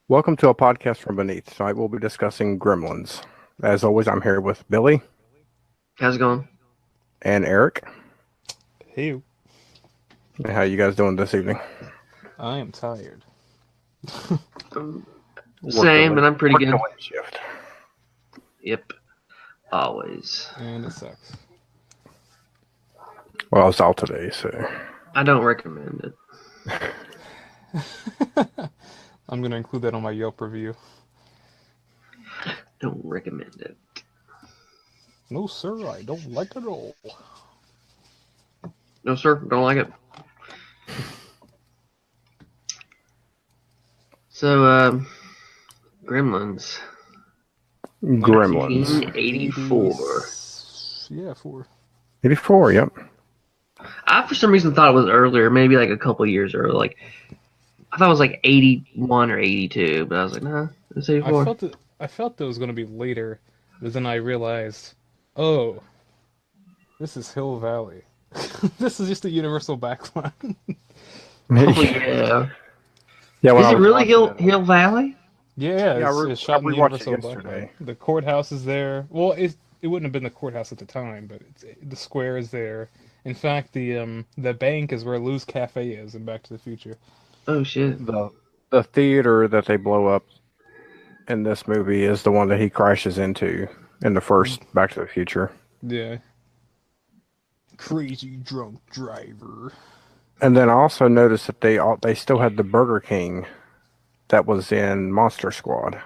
Welcome to a podcast from Beneath. Tonight we'll be discussing Gremlins. As always, I'm here with Billy. How's it going? And Eric. Hey. How you guys doing this evening? I am tired. Same, but I'm pretty good. Shift. Yep. Always. And it sucks. Well, it's all today, so... I don't recommend it. I'm going to include that on my Yelp review. Don't recommend it. No, sir, I don't like it at all. No, sir, don't like it. So, Gremlins. Gremlins. 1984. Yeah, 4. 84, yep. I, for some reason, thought it was earlier, maybe like a couple years earlier. Like, I thought it was like 81 or 82, but I was like, nah, it's 84. I felt it was going to be later, but then I realized, oh, this is Hill Valley. This is just a universal backline. Oh, yeah. Yeah, Is it really Hill Valley? Yeah, it's shot in the universal yesterday. backline. The courthouse is there. Well, it wouldn't have been the courthouse at the time, but the square is there. In fact, the bank is where Lou's Cafe is in Back to the Future. Oh, shit. The theater that they blow up in this movie is the one that he crashes into in the first Back to the Future. Yeah. Crazy drunk driver. And then I also noticed that they still had the Burger King that was in Monster Squad.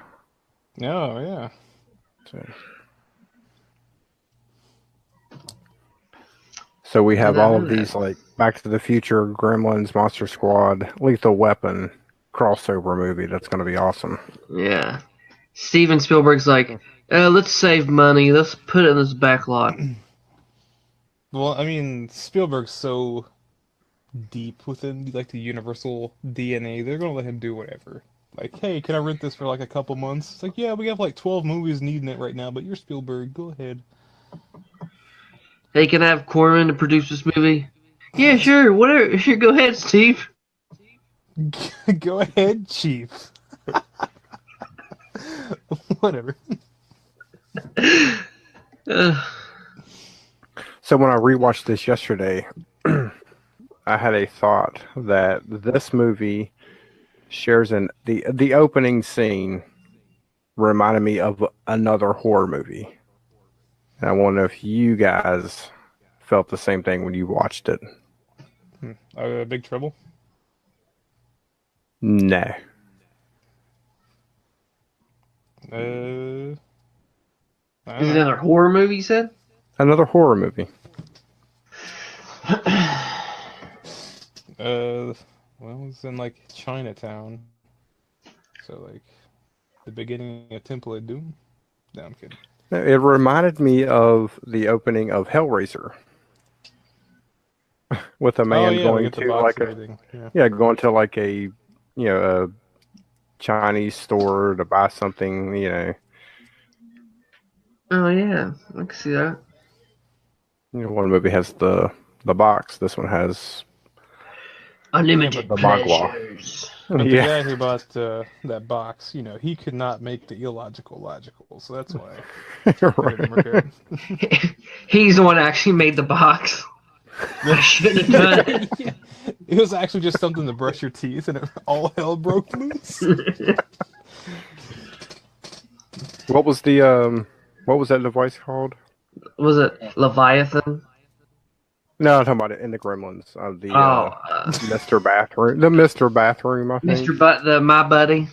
Oh, yeah. So we have all of these, like, Back to the Future, Gremlins, Monster Squad, Lethal Weapon crossover movie that's going to be awesome. Yeah. Steven Spielberg's like, let's save money. Let's put it in this back lot. Well, I mean, Spielberg's so deep within, like, the Universal DNA, they're going to let him do whatever. Like, hey, can I rent this for, like, a couple months? It's like, yeah, we have, like, 12 movies needing it right now, but you're Spielberg. Go ahead. Hey, can I have Corman to produce this movie? Yeah, sure. Whatever. Sure, go ahead, Steve. Go ahead, Chief. Whatever. So when I rewatched this yesterday, I had a thought that this movie shares the opening scene reminded me of another horror movie. And I want to know if you guys felt the same thing when you watched it. Big Trouble? No. Is it another horror movie, you said? Another horror movie. Well, it's in, like, Chinatown. So, like, the beginning of Temple of Doom? No, I'm kidding. It reminded me of the opening of Hellraiser. With a man going to like going to like a a Chinese store to buy something, Oh yeah, I can see that. One movie has the box. This one has unlimited the magua. pleasures. But the Yeah. guy who bought that box, he could not make the illogical logical, so that's why it didn't work Right. out. He's the one that actually made the box. I shouldn't have done it. Yeah. It was actually just something to brush your teeth, and all hell broke loose. What was that device called? Was it Leviathan? No, I'm talking about it in the Gremlins. The Mr. Bathroom. The Mr. Bathroom, I think. My buddy.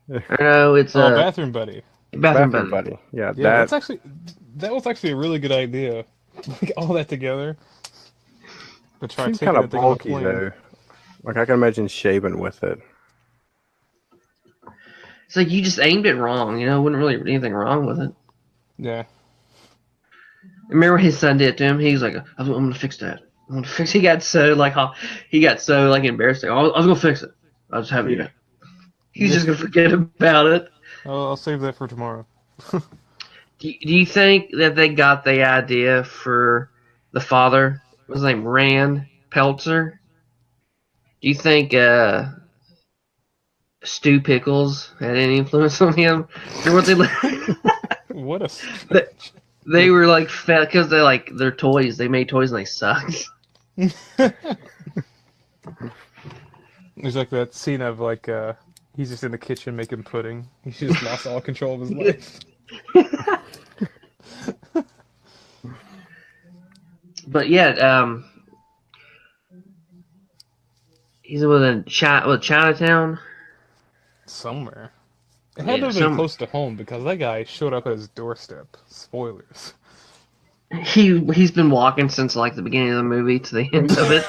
Or no, it's Oh, Bathroom Buddy. Bathroom Bathroom buddy. Buddy. Yeah, Yeah, that was actually a really good idea. Like all that together. But try seems taking kind of that thing on the bulky plane. though. Like I can imagine shaving with it. It's like you just aimed it wrong. Wouldn't really be anything wrong with it. Yeah. Remember what his son did to him? He's like, I'm gonna fix that. I'm gonna fix. He got so embarrassed. Like, I was gonna fix it. I was having it. He's just gonna forget about it. I'll save that for tomorrow. Do you think that they got the idea for the father? What's his name? Rand Peltzer? Do you think Stu Pickles had any influence on him? Or what they What a stretch. they were like fat because they're toys. They made toys and they sucked. There's like that scene of he's just in the kitchen making pudding. He's just lost all control of his life. But yeah, he's within Chinatown. Somewhere. It had to have been close to home because that guy showed up at his doorstep. Spoilers. He's been walking since like the beginning of the movie to the end of it.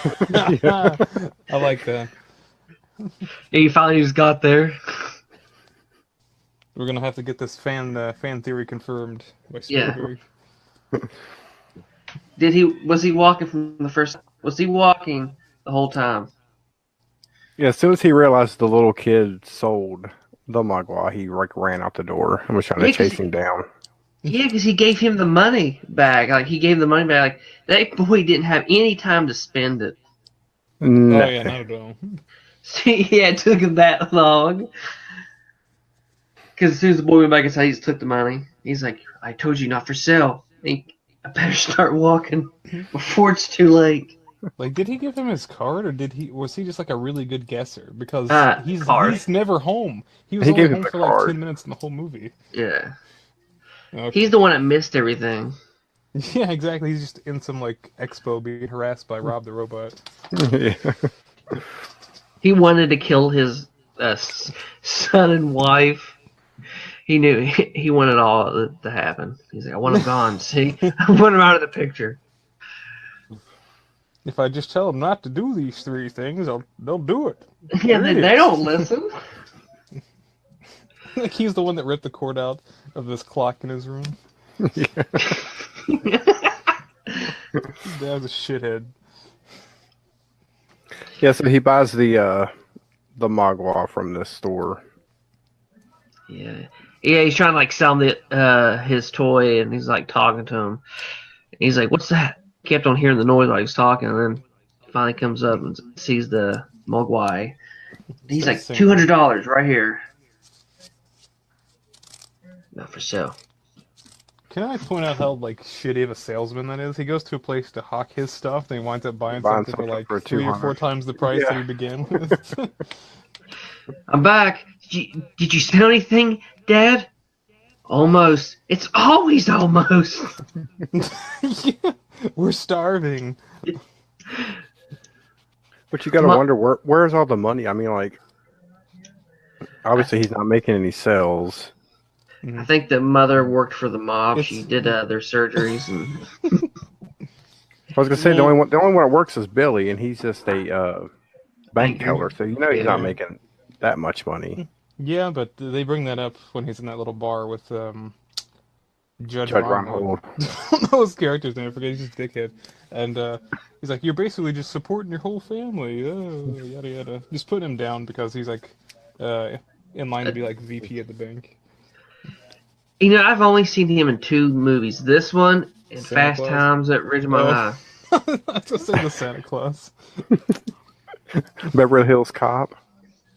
I like that. He finally just got there. We're gonna have to get this fan theory confirmed by Spielberg. Was he walking from the first? Was he walking the whole time? Yeah, as soon as he realized the little kid sold the Magua, he ran out the door and was trying to chase him down. Yeah, because he gave him the money back. Like he gave the money back. Like that boy didn't have any time to spend it. No. Oh yeah, not at all. Yeah, it took him that long. Because as soon as the boy went back inside, he just took the money. He's like, "I told you not for sale. I better start walking before it's too late." Like, did he give him his card, or was he just like a really good guesser? Because he's never home. He was only home for like 10 minutes in the whole movie. Yeah. Okay. He's the one that missed everything. Yeah, exactly. He's just in some like expo being harassed by Rob the Robot. Yeah. He wanted to kill his son and wife. He knew he wanted all to happen. He's like, I want him gone. See, I want him out of the picture. If I just tell them not to do these 3 things, they'll do it. Yeah, they don't listen. Like he's the one that ripped the cord out of this clock in his room. Yeah. That was a shithead. Yeah, so he buys the Magua from this store. Yeah, he's trying to like sell him his toy, and he's like talking to him. He's like, "What's that?" Kept on hearing the noise while he was talking, and then finally comes up and sees the Mogwai. He's like, $200 right here. Not for sale. Can I point out how like shitty of a salesman that is? He goes to a place to hawk his stuff, and he winds up buying something for like 3 or 4 times the price that he began with. I'm back. Did you smell anything, Dad? Almost. It's always almost. Yeah, we're starving. But you got to wonder where's all the money? I mean, like, obviously he's not making any sales. I think the mother worked for the mob. She did their surgeries. And I was gonna say the only one that works is Billy, and he's just a bank teller, so he's not making that much money. Yeah, but they bring that up when he's in that little bar with Judge Reinhold. I don't know his character's name. I forget. He's just a dickhead, and he's like, "You're basically just supporting your whole family." Oh, yada yada. Just put him down because he's like in line to be like VP at the bank. I've only seen him in 2 movies. This one and Santa Fast Claus? Times at Ridgemont High. I just said the Santa Claus. Beverly Hills Cop.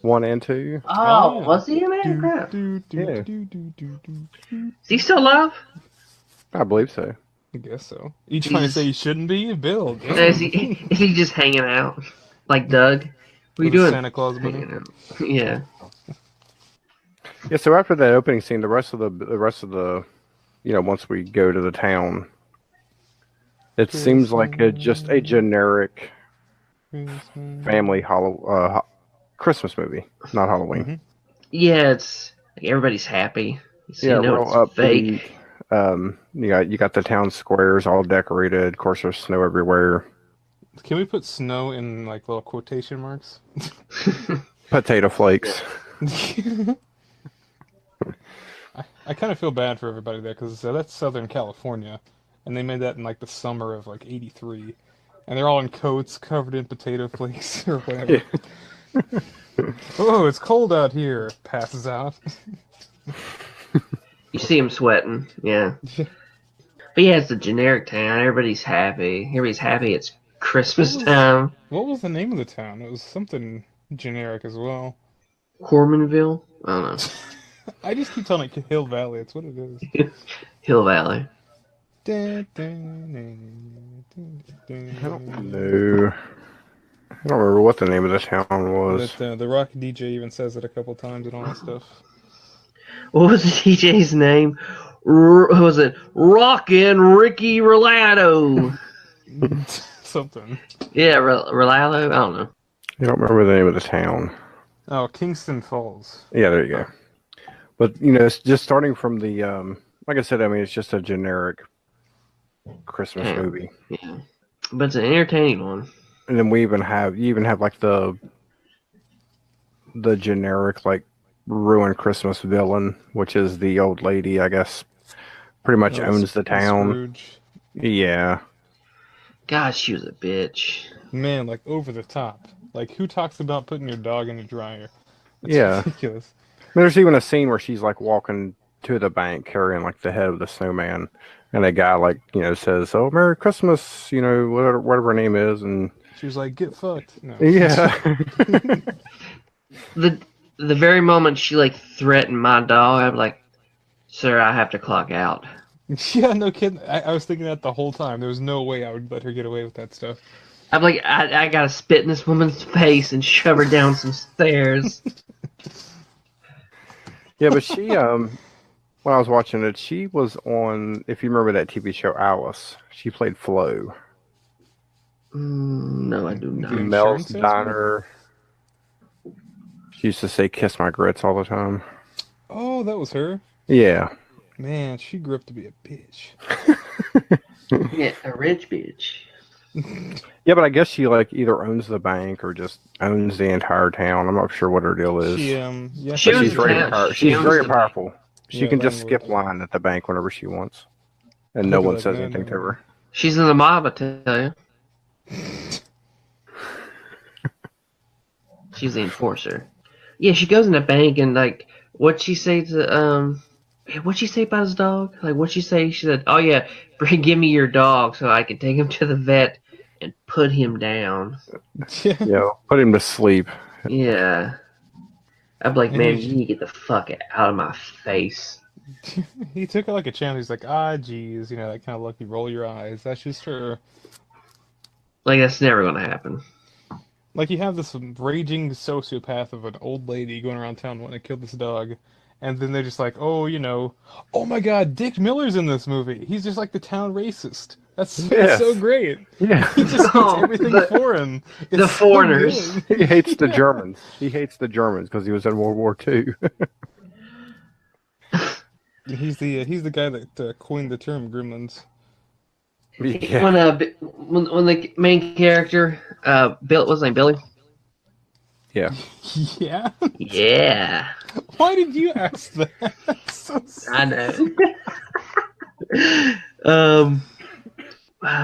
1 and 2. Oh, yeah. was he in that? Do, Crap. do, do, Yeah. do, do, do, do, do. Is he still alive? I believe so. I guess so. You trying to say he shouldn't be? Bill, No, is damn. he just hanging out like Doug? What are you With his doing? Santa Claus money. Hanging out. Yeah. Yeah. So after that opening scene, the rest of the once we go to the town, it seems like just a generic family Christmas movie, not Halloween. Mm-hmm. Yeah, it's like everybody's happy. So Yeah, you know real it's fake. upbeat. You got the town squares all decorated. Of course, there's snow everywhere. Can we put snow in like little quotation marks? Potato flakes. I kind of feel bad for everybody there because that's Southern California, and they made that in like the summer of like '83, and they're all in coats covered in potato flakes or whatever. Yeah. Oh, it's cold out here. Passes out. You see him sweating. Yeah. But yeah, it's a generic town. Everybody's happy. Everybody's happy. It's Christmas time. What was the name of the town? It was something generic as well. Cormanville? I don't know. I just keep telling it Hill Valley. It's what it is. Hill Valley. I don't know. I don't remember what the name of the town was. But the rock DJ even says it a couple times and all that stuff. What was the DJ's name? What was it? Rockin' Ricky Rolado. Something. Yeah, Rolado? I don't know. I don't remember the name of the town. Oh, Kingston Falls. Yeah, there you go. But it's just starting from the like I said, I mean it's just a generic Christmas movie. Yeah. But it's an entertaining one. And then you even have like the generic like ruined Christmas villain, which is the old lady, I guess, pretty much owns the town. Scrooge. Yeah. God, she was a bitch. Man, like over the top. Like who talks about putting your dog in a dryer? That's Yeah. ridiculous. There's even a scene where she's like walking to the bank carrying like the head of the snowman, and a guy like says, "Oh, Merry Christmas," whatever her name is, and She was like, "Get fucked." No. yeah. The very moment she like threatened my dog, I'm like, "Sir, I have to clock out." Yeah, no kidding. I was thinking that the whole time. There was no way I would let her get away with that stuff. I'm like, I gotta spit in this woman's face and shove her down some stairs. Yeah, but she when I was watching it, she was on, if you remember that TV show Alice, she played Flo. No, I do not. Mel's salesman? Diner. She used to say "kiss my grits" all the time. Oh, that was her. Yeah. Man, she grew up to be a bitch. Yeah, a rich bitch. Yeah, but I guess she like either owns the bank or just owns the entire town. I'm not sure what her deal is. She But She owns she's the very town. she's owns very the- powerful. She Yeah, can just landlord. skip line at the bank whenever she wants, and I'd no be one like, says "No, anything no, to her. She's in the mob, I tell you. She's the enforcer. Yeah, she goes in the bank and like, what'd she say to what'd she say about his dog? Like, what'd she say? She said, "Oh yeah, give me your dog so I can take him to the vet and put him down." Yeah. Put him to sleep. Yeah. I'd be like, And man, he- you need to get the fuck out of my face. He took it like a champ. He's like, geez, that kind of look. You roll your eyes. That's just her. Like, that's never gonna happen. Like you have this raging sociopath of an old lady going around town wanting to kill this dog, and then they're just like, oh my God, Dick Miller's in this movie. He's just like the town racist. That's Yes. so great. Yeah. He just hates Oh, everything the- foreign. It's the so foreigners. good. He hates the Germans. He hates the Germans because he was in World War II. And he's the guy that coined the term Gremlins. Yeah. When the main character, Bill, what's his name, Billy? Yeah. Yeah. Yeah, Why did you ask that? So I know.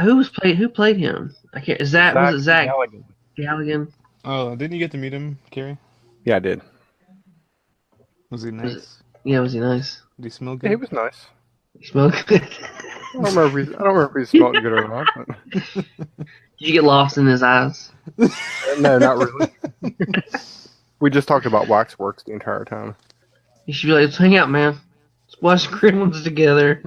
Who played him? I can't. Was it Zach Galligan. Galligan? Oh, didn't you get to meet him, Carrie? Yeah, I did. Was he nice? Yeah, was he nice? Did he smell Yeah, he good? was nice. He smelled good. I don't remember if he smelled good or not. But... Did you get lost in his eyes? No, not really. We just talked about Waxworks the entire time. You should be like, let's hang out, man. Let's watch Gremlins together.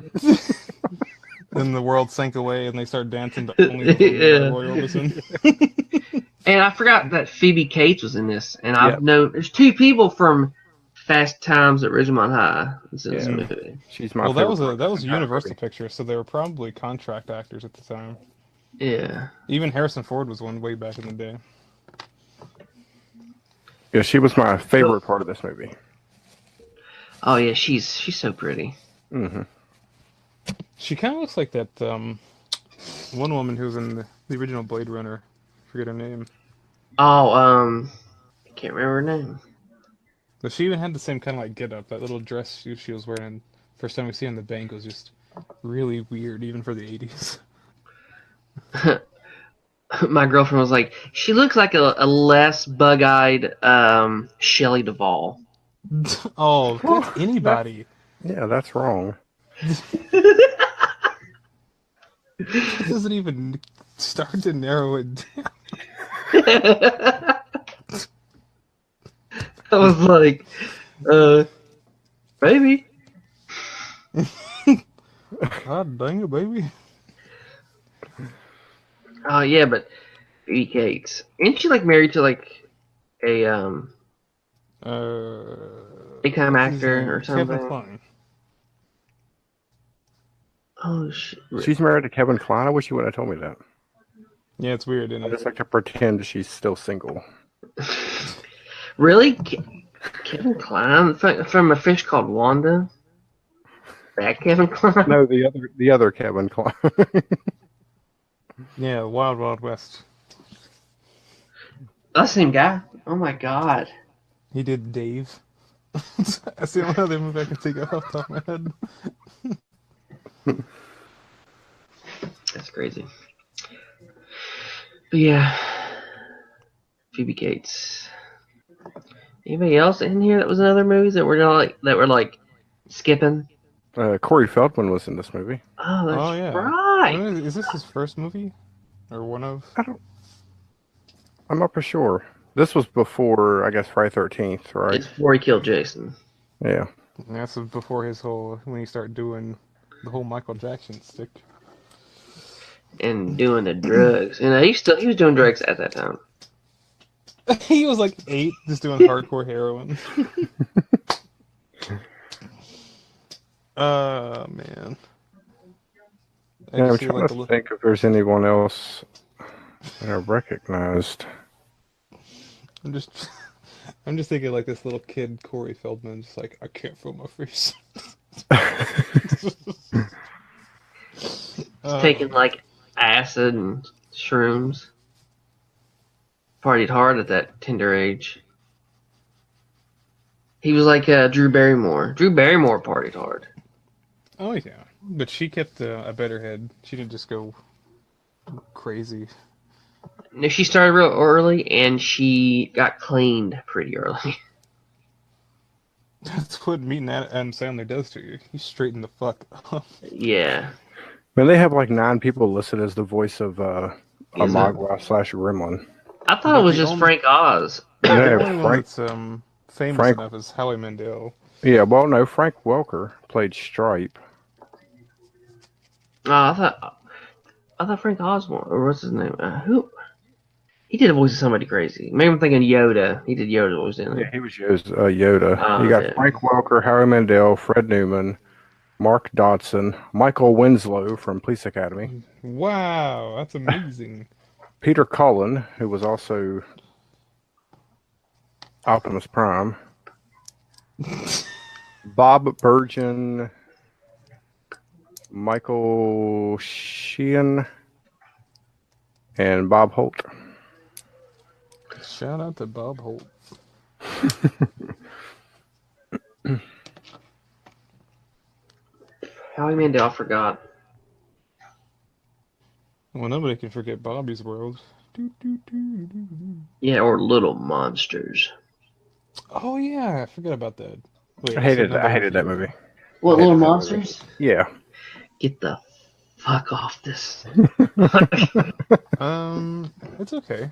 Then the world sank away, and they start dancing to only the Yeah. Roy Orbison. And I forgot that Phoebe Cates was in this. And I've Yep. known there's two people from Fast Times at Ridgemont High that's in this Yeah. movie. She's my Well, that favorite. was a entire Universal movie. picture, so they were probably contract actors at the time. Yeah. Even Harrison Ford was one way back in the day. Yeah, she was my favorite part of this movie. Mm-hmm. Oh yeah, she's so pretty. Hmm. She kind of looks like that one woman who was in the original Blade Runner. Forget her name. Oh, I can't remember her name. But she even had the same kind of like get up. That little dress she was wearing. First time we see her in the bank was just really weird, even for the 80s. My girlfriend was like, she looks like a less bug-eyed Shelley Duvall. Oh, that's anybody. Yeah, that's wrong. It doesn't even start to narrow it down. I was like, maybe. God dang it, baby. Oh yeah, but Phoebe Cates, isn't she like married to like a big time actor or Kevin something? Kline. Oh shit! She's married to Kevin Kline. I wish you would have told me that. Yeah, it's weird, I isn't just it? like to pretend she's still single. Really? Kevin Kline from A Fish Called Wanda? That Kevin Kline? No, the other Kevin Kline. Yeah, Wild Wild West. That's the same guy. Oh my god. He did Dave. That's the only other movie I can think of off the top of my head. That's crazy. But yeah, Phoebe Cates. Anybody else in here that was in other movies that were like skipping? Corey Feldman was in this movie. Oh, that's Oh, yeah. right. Is this his first movie? Or one of? I'm not for sure. This was before, I guess, Friday 13th, right? It's before he killed Jason. Yeah. That's before his whole, when he started doing the whole Michael Jackson stick. And doing the drugs. You know, he was doing drugs at that time. He was like 8, just doing hardcore heroin. Man. Yeah, I'm trying to think if there's anyone else that I recognized. I'm just thinking like this little kid, Corey Feldman, just like, I can't feel my face. Taking like acid and shrooms. Partied hard at that tender age. He was like Drew Barrymore. Drew Barrymore partied hard. Oh yeah, but she kept a better head. She didn't just go crazy. No, she started real early and she got cleaned pretty early. That's what meeting Adam Sandler does to you. He straightened the fuck up. Yeah. Man, they have like 9 people listed as the voice of Is Amagwa / Gremlin. I thought it was just Frank Oz. The Yeah, only one Frank. that's famous Frank- enough is Howie Mandel. Yeah, well, no, Frank Welker played Stripe. Oh, I thought Frank Osborne, or what's his name? Who? He did a voice of somebody crazy. Maybe I'm thinking Yoda. He did Yoda voice, didn't he? Yeah, he was Yoda. Oh, You got yeah. Frank Welker, Howie Mandel, Fred Newman, Mark Dodson, Michael Winslow from Police Academy, Wow, that's amazing. Peter Cullen, who was also Optimus Prime, Bob Burgeon, Michael Sheehan, and Bob Holt. Shout out to Bob Holt. Howie Mandel, I forgot. Well, nobody can forget Bobby's World. Yeah, or Little Monsters. Oh yeah, I forgot about that. Wait, I hated that movie. What, Little Little Monsters? Monsters? Yeah. Get the fuck off this. It's okay.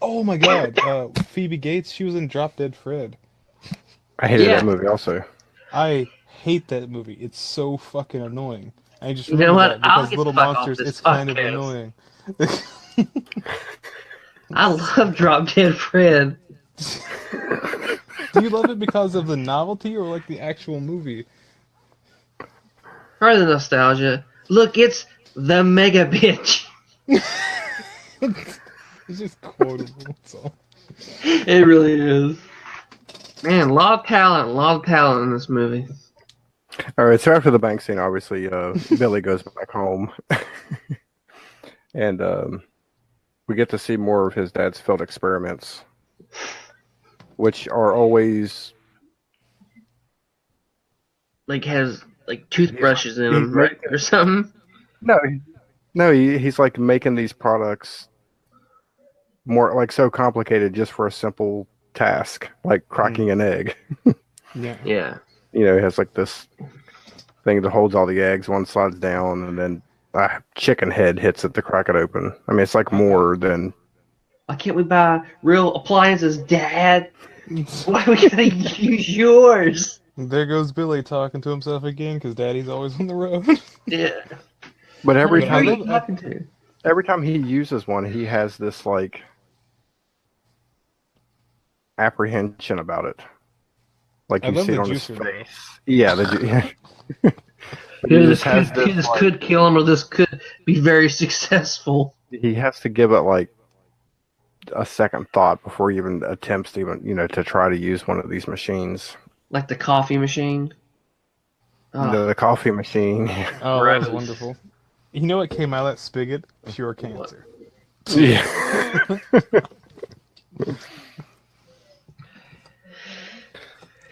Oh my God, Phoebe Gates, she was in Drop Dead Fred. I hated Yeah. that movie also. I hate that movie. It's so fucking annoying. I just You know remember what? that I'll because get the Little fuck off Monsters, this it's kind of podcast. annoying. I love Drop Dead Fred. Do you love it because of the novelty or like the actual movie? Probably the nostalgia. Look, it's the mega bitch. It's just quotable. That's all. It really is. Man, a lot of talent in this movie. All right, so after the bank scene, obviously, Billy goes back home, and we get to see more of his dad's failed experiments, which are always Like has like toothbrushes in he's them, right, or something. no, he's like making these products more like so complicated just for a simple task, like cracking an egg. Yeah. Yeah. He has like this thing that holds all the eggs. One slides down, and then a chicken head hits it to crack it open. I mean, it's like more than. Why can't we buy real appliances, Dad? Why we gotta use yours? There goes Billy talking to himself again because Daddy's always on the road. Yeah. But every Who are time you talking to? every time he uses one, he has this like apprehension about it. Like I you love see it the on his juicer, though. face. Yeah, he Either just has this this. could kill him, or this could be very successful. He has to give it like a second thought before he even attempts to to try to use one of these machines. Like the coffee machine. Oh, The coffee machine. Oh, that was gross. wonderful. You know what came out of that spigot? Pure cancer. Yeah.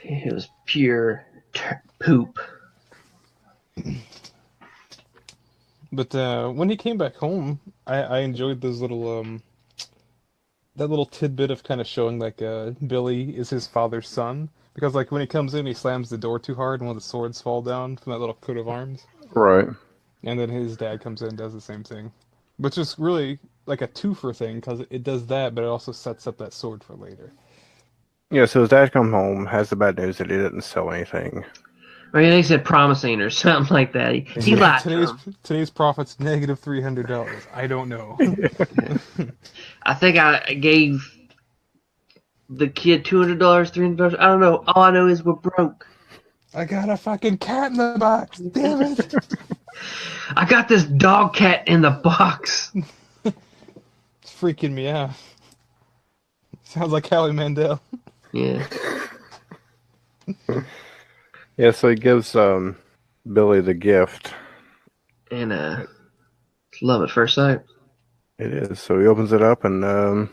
it was pure poop. But when he came back home, I enjoyed those little that little tidbit of kind of showing like Billy is his father's son because like when he comes in, he slams the door too hard and one of the swords fall down from that little coat of arms, Right. and then his dad comes in and does the same thing, which is really like a twofer thing because it does that, but it also sets up that sword for later. Yeah, so his dad come home, has the bad news that he didn't sell anything. I mean, they said promising or something like that. He lied to him. Today's profit's negative $300. I don't know. I think I gave the kid $200, $300. I don't know. All I know is we're broke. I got a fucking cat in the box. Damn it. I got this dog cat in the box. It's freaking me out. Sounds like Howie Mandel. Yeah. Yeah, so he gives Billy the gift. And love at first sight. It is. So he opens it up, and a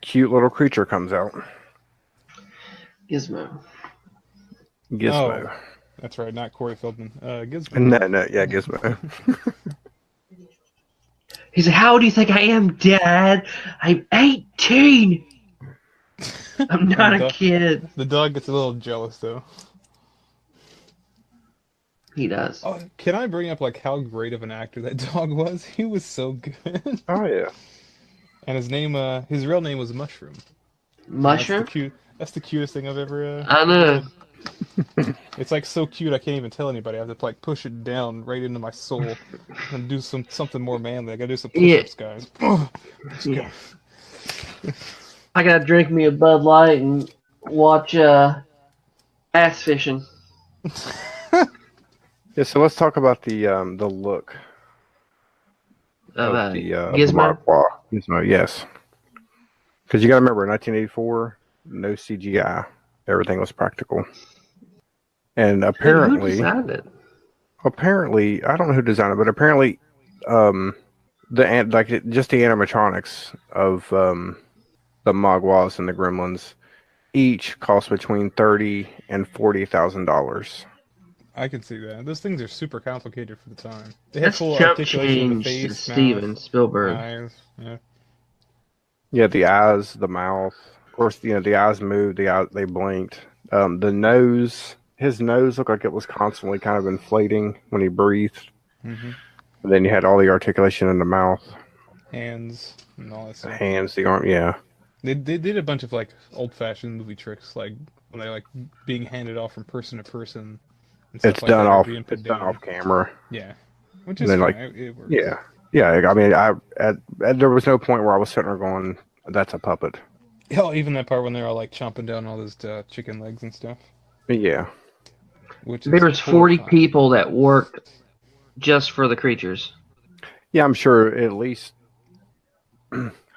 cute little creature comes out. Gizmo. Gizmo. Oh, that's right, not Corey Feldman. Gizmo. No, yeah, Gizmo. He said, "How old do you think I am, Dad? I'm 18. I'm not a kid." The dog gets a little jealous, though. He does. Oh, can I bring up like how great of an actor that dog was? He was so good. Oh yeah. And his real name was Mushroom. Mushroom? That's the cutest thing I've ever. I know. It's like so cute I can't even tell anybody. I have to like push it down right into my soul and do something more manly. I gotta do some push-ups, guys. Let's go. I gotta drink me a Bud Light and watch ass fishing. Yeah, so let's talk about the look Of of the Gizmo. Magua. Gizmo, yes. Because you got to remember, in 1984, no CGI, everything was practical. And Who apparently, designed it? I don't know who designed it, but apparently, just the animatronics of the Magwas and the Gremlins each cost between $30,000 and $40,000. I can see that. Those things are super complicated for the time. They have That's full jump articulation of the change to face, Steven mouth, Spielberg. eyes. Yeah. Yeah, the eyes, the mouth. Of course, the eyes moved. The eyes, they blinked. The nose, his nose looked like it was constantly kind of inflating when he breathed. Mm-hmm. And then you had all the articulation in the mouth. hands and all that stuff. Hands, the arm, yeah. They did a bunch of like old-fashioned movie tricks, like when they're like being handed off from person to person and stuff It's like done that, or off. being put It's done down. off camera. Yeah, which And is then fine. like, It works. yeah, yeah. I mean, there was no point where I was sitting there going, "That's a puppet." Hell, even that part when they're all like chomping down all those chicken legs and stuff, Yeah, which There is was totally 40 fine. people that worked just for the creatures. yeah. I'm sure at least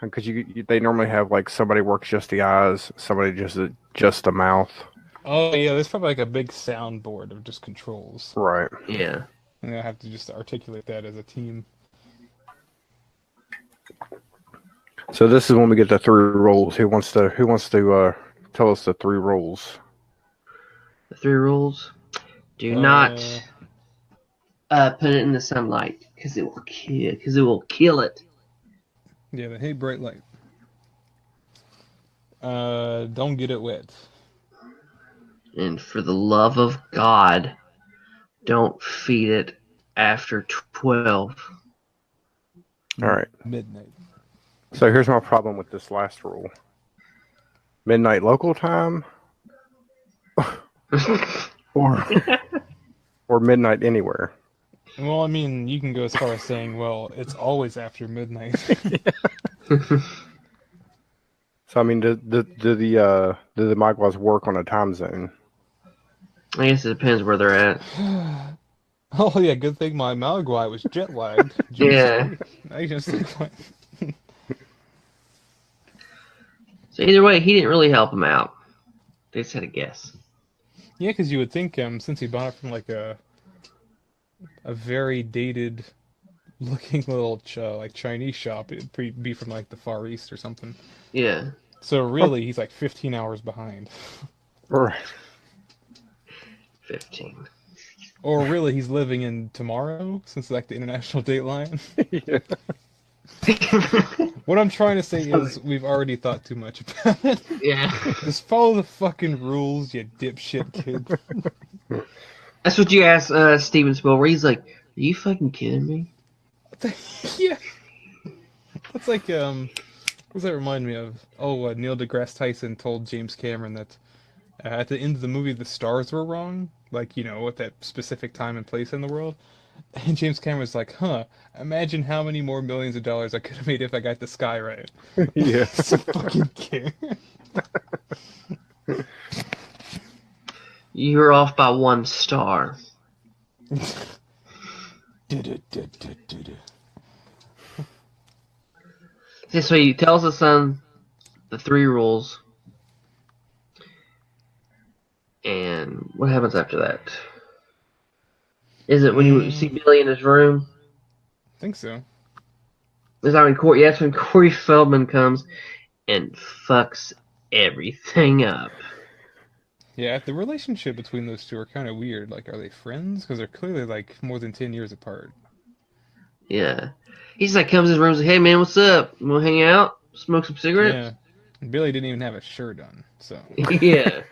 because they normally have like somebody works just the eyes, somebody just the mouth. Oh yeah, there's probably like a big soundboard of just controls, Right. Yeah. and they'll have to just articulate that as a team. So this is when we get the 3 rules. Who wants to tell us the 3 rules? The 3 rules. Do not put it in the sunlight because it will kill. Because it will kill it. Yeah, they hate bright light. Don't get it wet. And for the love of God, don't feed it after 12. All right. Midnight. So here's my problem with this last rule. Midnight local time or midnight anywhere. Well, I mean, you can go as far as saying, well, it's always after midnight. So I mean, do the Magwas work on a time zone? I guess it depends where they're at. Oh yeah, good thing my Malagui was jet lagged. Yeah. I just So either way, he didn't really help him out. They just had a guess. yeah, because you would think since he bought it from like a very dated looking little like Chinese shop, it'd be from like the Far East or something. Yeah. So really, he's like 15 hours behind. Right. 15. Or really, he's living in tomorrow since like the international date line. Yeah. What I'm trying to say is we've already thought too much about it. Yeah. Just follow the fucking rules, you dipshit kid. That's what you asked Steven Spielberg. He's like, "Are you fucking kidding me?" Yeah. That's like what does that remind me of? Oh, Neil deGrasse Tyson told James Cameron that at the end of the movie the stars were wrong, like at that specific time and place in the world. And James Cameron's like, "Huh? Imagine how many more millions of dollars I could have made if I got the sky right." Yeah. So fucking care. You're off by 1 star. So he tells his son the 3 rules. And what happens after that? Is it when you see Billy in his room? I think so. Is that when Corey? Yeah, that's when Corey Feldman comes and fucks everything up. Yeah, the relationship between those two are kind of weird. Like, are they friends? Because they're clearly like more than 10 years apart. Yeah. He's like, comes in his room and like, "Hey man, what's up? You wanna hang out? Smoke some cigarettes?" Yeah. And Billy didn't even have a shirt on, so. Yeah.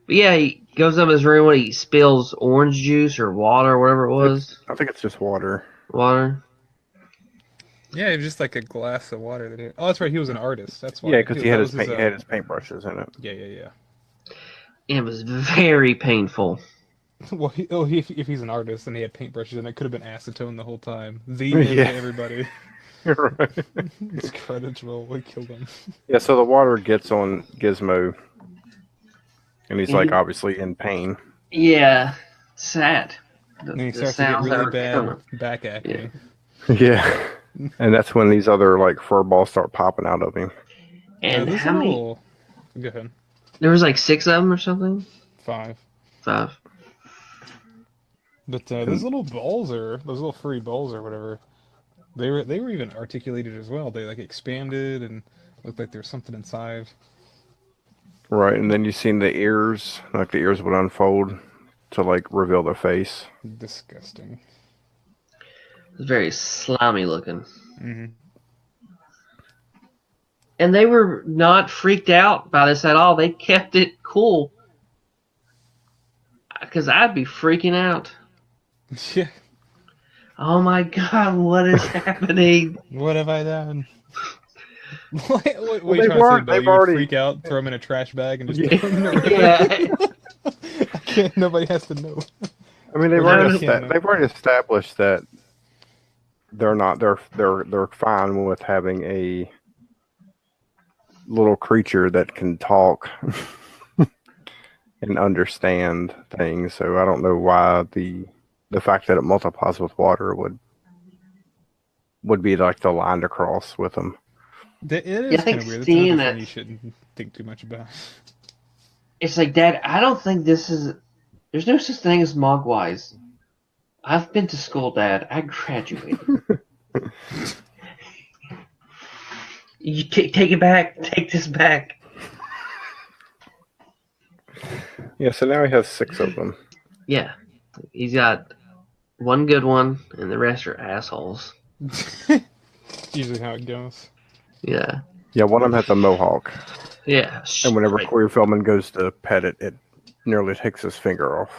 But yeah, he goes up in his room and he spills orange juice or water or whatever it was. I think it's just water. Water. Yeah, it was just like a glass of water. Oh, that's right. He was an artist. That's why. Yeah, because he had that his was he had his paintbrushes in it. Yeah. And it was very painful. Well, if he's an artist and he had paintbrushes, then it could have been acetone the whole time. The end to everybody. Right. It's credits roll. We killed him. Yeah, so the water gets on Gizmo, and he's like obviously in pain. Yeah. Sad. And he starts to get really bad back acne. Yeah. And that's when these other like fur balls start popping out of him. And how many? Go ahead. There was like 6 of them or something? 5. 5. But those little those little furry balls or whatever, they were even articulated as well. They like expanded and looked like there was something inside. Right, and then you seen the ears, like the ears would unfold to like reveal the face. Disgusting. It was very slimy looking. Mm-hmm. And they were not freaked out by this at all. They kept it cool. Because I'd be freaking out. Yeah. Oh my god, what is happening? What have I done? What are Well, you trying to say, Bill? they've You would already. freak out, throw him in a trash bag, and just Yeah. throw him in the river? Yeah. I can't. Nobody has to know. I mean, Or I I don't can't know. they've already established that they're not. They're fine with having a little creature that can talk and understand things. So I don't know why the fact that it multiplies with water would be like the line to cross with them. It Yeah, I is kind think of weird. That's seeing another thing it, you shouldn't think too much about. it's like, Dad, I don't think this is. There's no such thing as Mogwais. I've been to school, Dad. I graduated. You take it back. Take this back. Yeah, so now he has 6 of them. Yeah, he's got one good one, and the rest are assholes. Usually how it goes. Yeah, Yeah, one of them has a mohawk, yeah. and whenever Right. Corey Feldman goes to pet it, it nearly takes his finger off.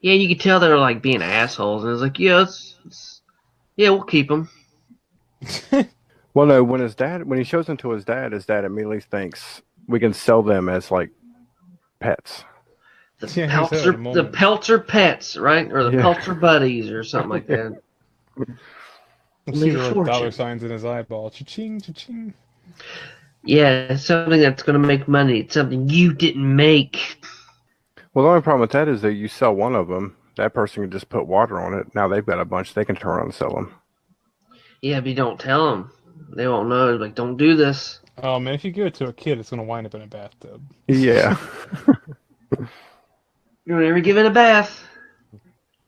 Yeah, you could tell they're like being assholes, and it's like, yeah, yeah, we'll keep them. Well, no, when he shows them to his dad immediately thinks we can sell them as like pets. The Yeah, he said it in a moment. Peltzer pets, right? Or the Yeah. Peltzer buddies, or something like that. I Make see a the like, fortune. dollar signs in his eyeball. Cha-ching, cha-ching. Yeah, something that's going to make money. It's something you didn't make. Well, the only problem with that is that you sell one of them, that person can just put water on it. Now they've got a bunch; they can turn around and sell them. Yeah, but you don't tell them. They won't know. Like, don't do this. Oh man, if you give it to a kid, it's gonna wind up in a bathtub. Yeah. You don't ever give it a bath.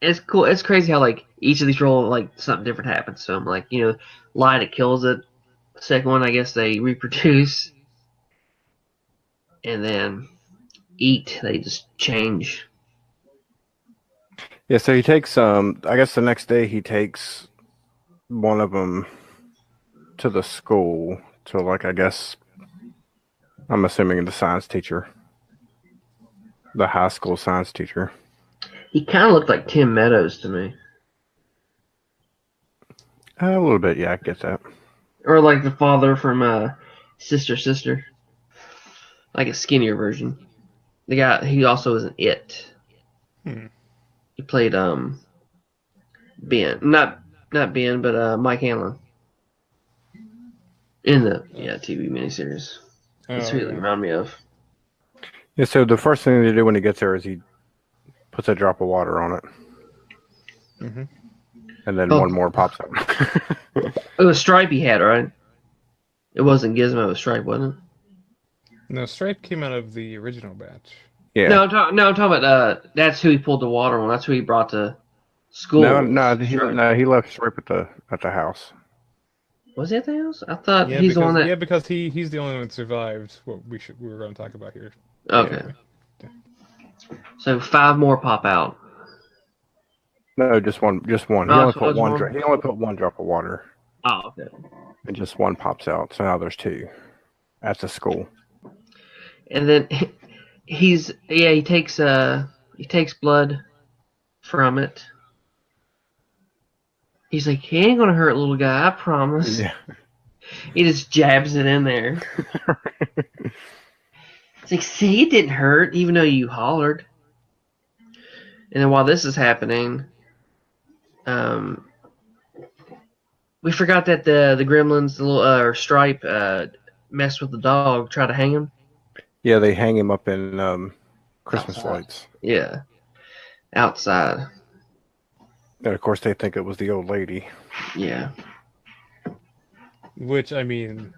It's cool. It's crazy how like each of these roll like something different happens to them. Like light it kills it. Second one, I guess they reproduce, and then eat. They just change. Yeah, so he takes I guess the next day he takes one of them to the school to like I guess I'm assuming the science teacher, the high school science teacher. He kind of looked like Tim Meadows to me, A little bit, yeah, I get that. or like the father from Sister, like a skinnier version. The guy he also was an It. Hmm. He played Ben, not Ben, but Mike Hanlon in the TV miniseries. That's who he reminded me of. Yeah, so the first thing they do when he gets there is he puts a drop of water on it, Mm-hmm. and then one more pops up. It was Stripe he had, right? It wasn't Gizmo, it was Stripe, wasn't it? No, Stripe came out of the original batch. Yeah. No, I'm talking about that's who he pulled the water on. That's who he brought to school. He left Stripe at the house. Was he at the house? I thought Yeah, he's the one that. Yeah, because he's the only one that survived what we were going to talk about here. Okay. Yeah. So 5 more pop out. No, just one. Just one. He Oh, only so put it's one. one? He only put one drop of water, Oh, okay. and just one pops out. So now there's 2 at the school. And then he takes blood from it. He's like, he ain't gonna hurt little guy, I promise. Yeah. He just jabs it in there. It's like, see, it didn't hurt, even though you hollered. And then while this is happening, we forgot that the Gremlins, the little Stripe, messed with the dog, tried to hang him. Yeah, they hang him up in Christmas Outside. lights. Yeah, outside. And of course, they think it was the old lady. Yeah. Which, I mean,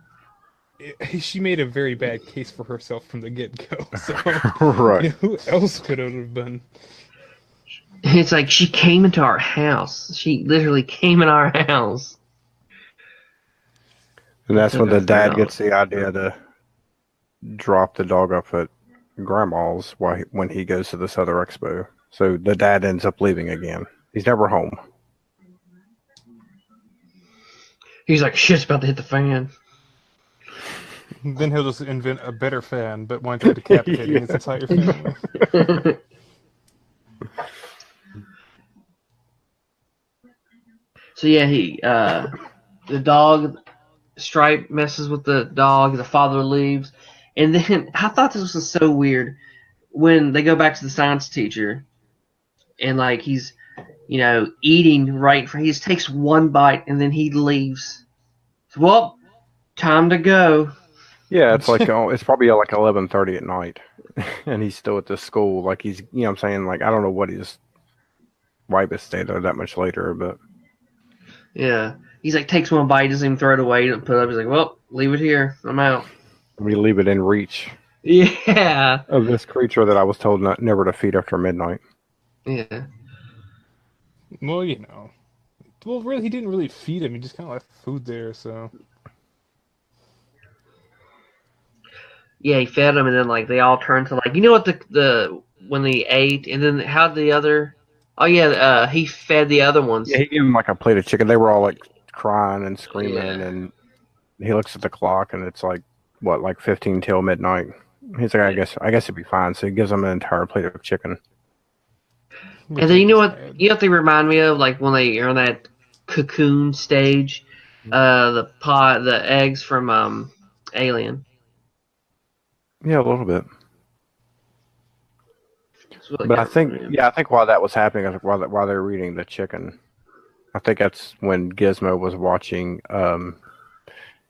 she made a very bad case for herself from the get-go. So, Right. Who else could it have been? It's like she came into our house. She literally came in our house. And that's when the dad No. gets the idea to drop the dog off at grandma's when he goes to this other expo. So the dad ends up leaving again. He's never home. He's like, shit's about to hit the fan. Then he'll just invent a better fan, but winds up decapitating his entire family. So yeah, the dog Stripe messes with the dog. The father leaves, and then I thought this was so weird when they go back to the science teacher, and like he's eating right for he just takes one bite and then he leaves. Well, time to go. Yeah, it's like it's probably like 11:30 at night, and he's still at this school. Like he's, what I'm saying, like I don't know what his wife is stayed there that much later, but Yeah, he's like takes one bite, doesn't even throw it away, doesn't put it up. He's like, well, leave it here. I'm out. we leave it in reach Yeah. of this creature that I was told never to feed after midnight. Yeah. Well, Well, really, he didn't really feed him. He just kind of left food there, so. Yeah, he fed them, and then like they all turned to like what the when they ate, and then how the other. Oh yeah, he fed the other ones. Yeah, he gave him like a plate of chicken. They were all like crying and screaming, Yeah. and he looks at the clock, and it's like what, like 15 till midnight. He's like, I guess it'd be fine. So he gives them an entire plate of chicken. And then you know what they remind me of, like when they are in that cocoon stage, the eggs from Alien. Yeah, a little bit. But I think while that was happening, while they were eating the chicken, I think that's when Gizmo was watching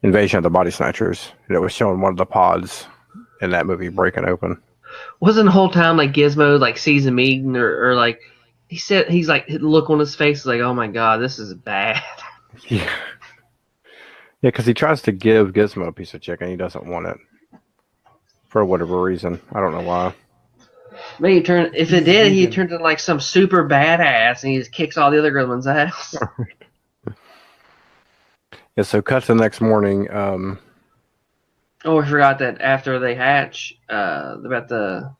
Invasion of the Body Snatchers. And it was showing one of the pods in that movie breaking open. Wasn't the whole time like Gizmo like sees him eating or like he's like look on his face like, oh my god, this is bad. Yeah. Yeah, because he tries to give Gizmo a piece of chicken. He doesn't want it for whatever reason. I don't know why. Maybe if it did, he turned into like some super badass and he just kicks all the other gremlins' ass. Yeah, so cut to the next morning. Oh, we forgot that after they hatch, about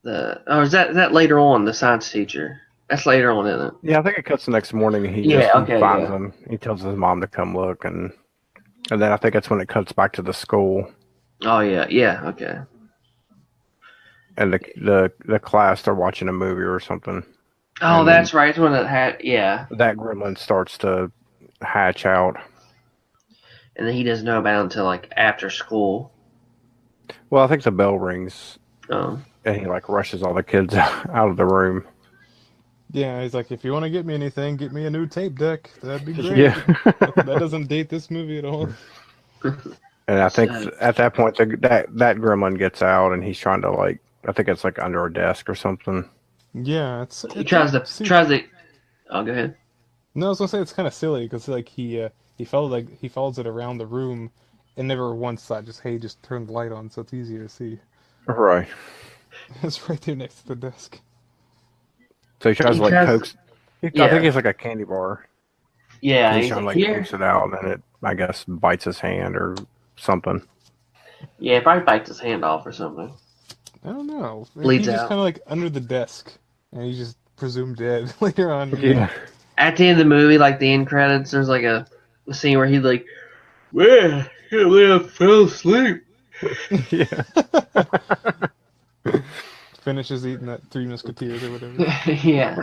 is that later on, the science teacher? That's later on, isn't it? Yeah, I think it cuts the next morning and he finds them. He tells his mom to come look, and then I think that's when it cuts back to the school. Oh yeah, okay. And the class, they're watching a movie or something. Oh, that's right. It's when it that gremlin starts to hatch out. And then he doesn't know about it until like after school. Well, I think the bell rings. Oh. And he like rushes all the kids out of the room. Yeah, he's like, if you want to get me anything, get me a new tape deck. That'd be great. Yeah. That doesn't date this movie at all. And I think at that point, that gremlin gets out, and he's trying to like, I think it's like under a desk or something. Yeah, he tries to. Oh, go ahead. No, I was gonna say it's kind of silly because like he follows it around the room, and never once thought just turn the light on so it's easier to see. Right. It's right there next to the desk. So he tries to like coax. I think it's like a candy bar. Yeah, he's trying to like coax it out, and it, I guess, bites his hand or something. Yeah, it probably bites his hand off or something. I don't know. Bleeds he's just out. kind of like under the desk, and he's just presumed dead later on. Yeah. At the end of the movie, like the end credits, there's like a scene where he's like, "Well, I fell asleep." Yeah. Finishes eating that Three Musketeers or whatever. Yeah.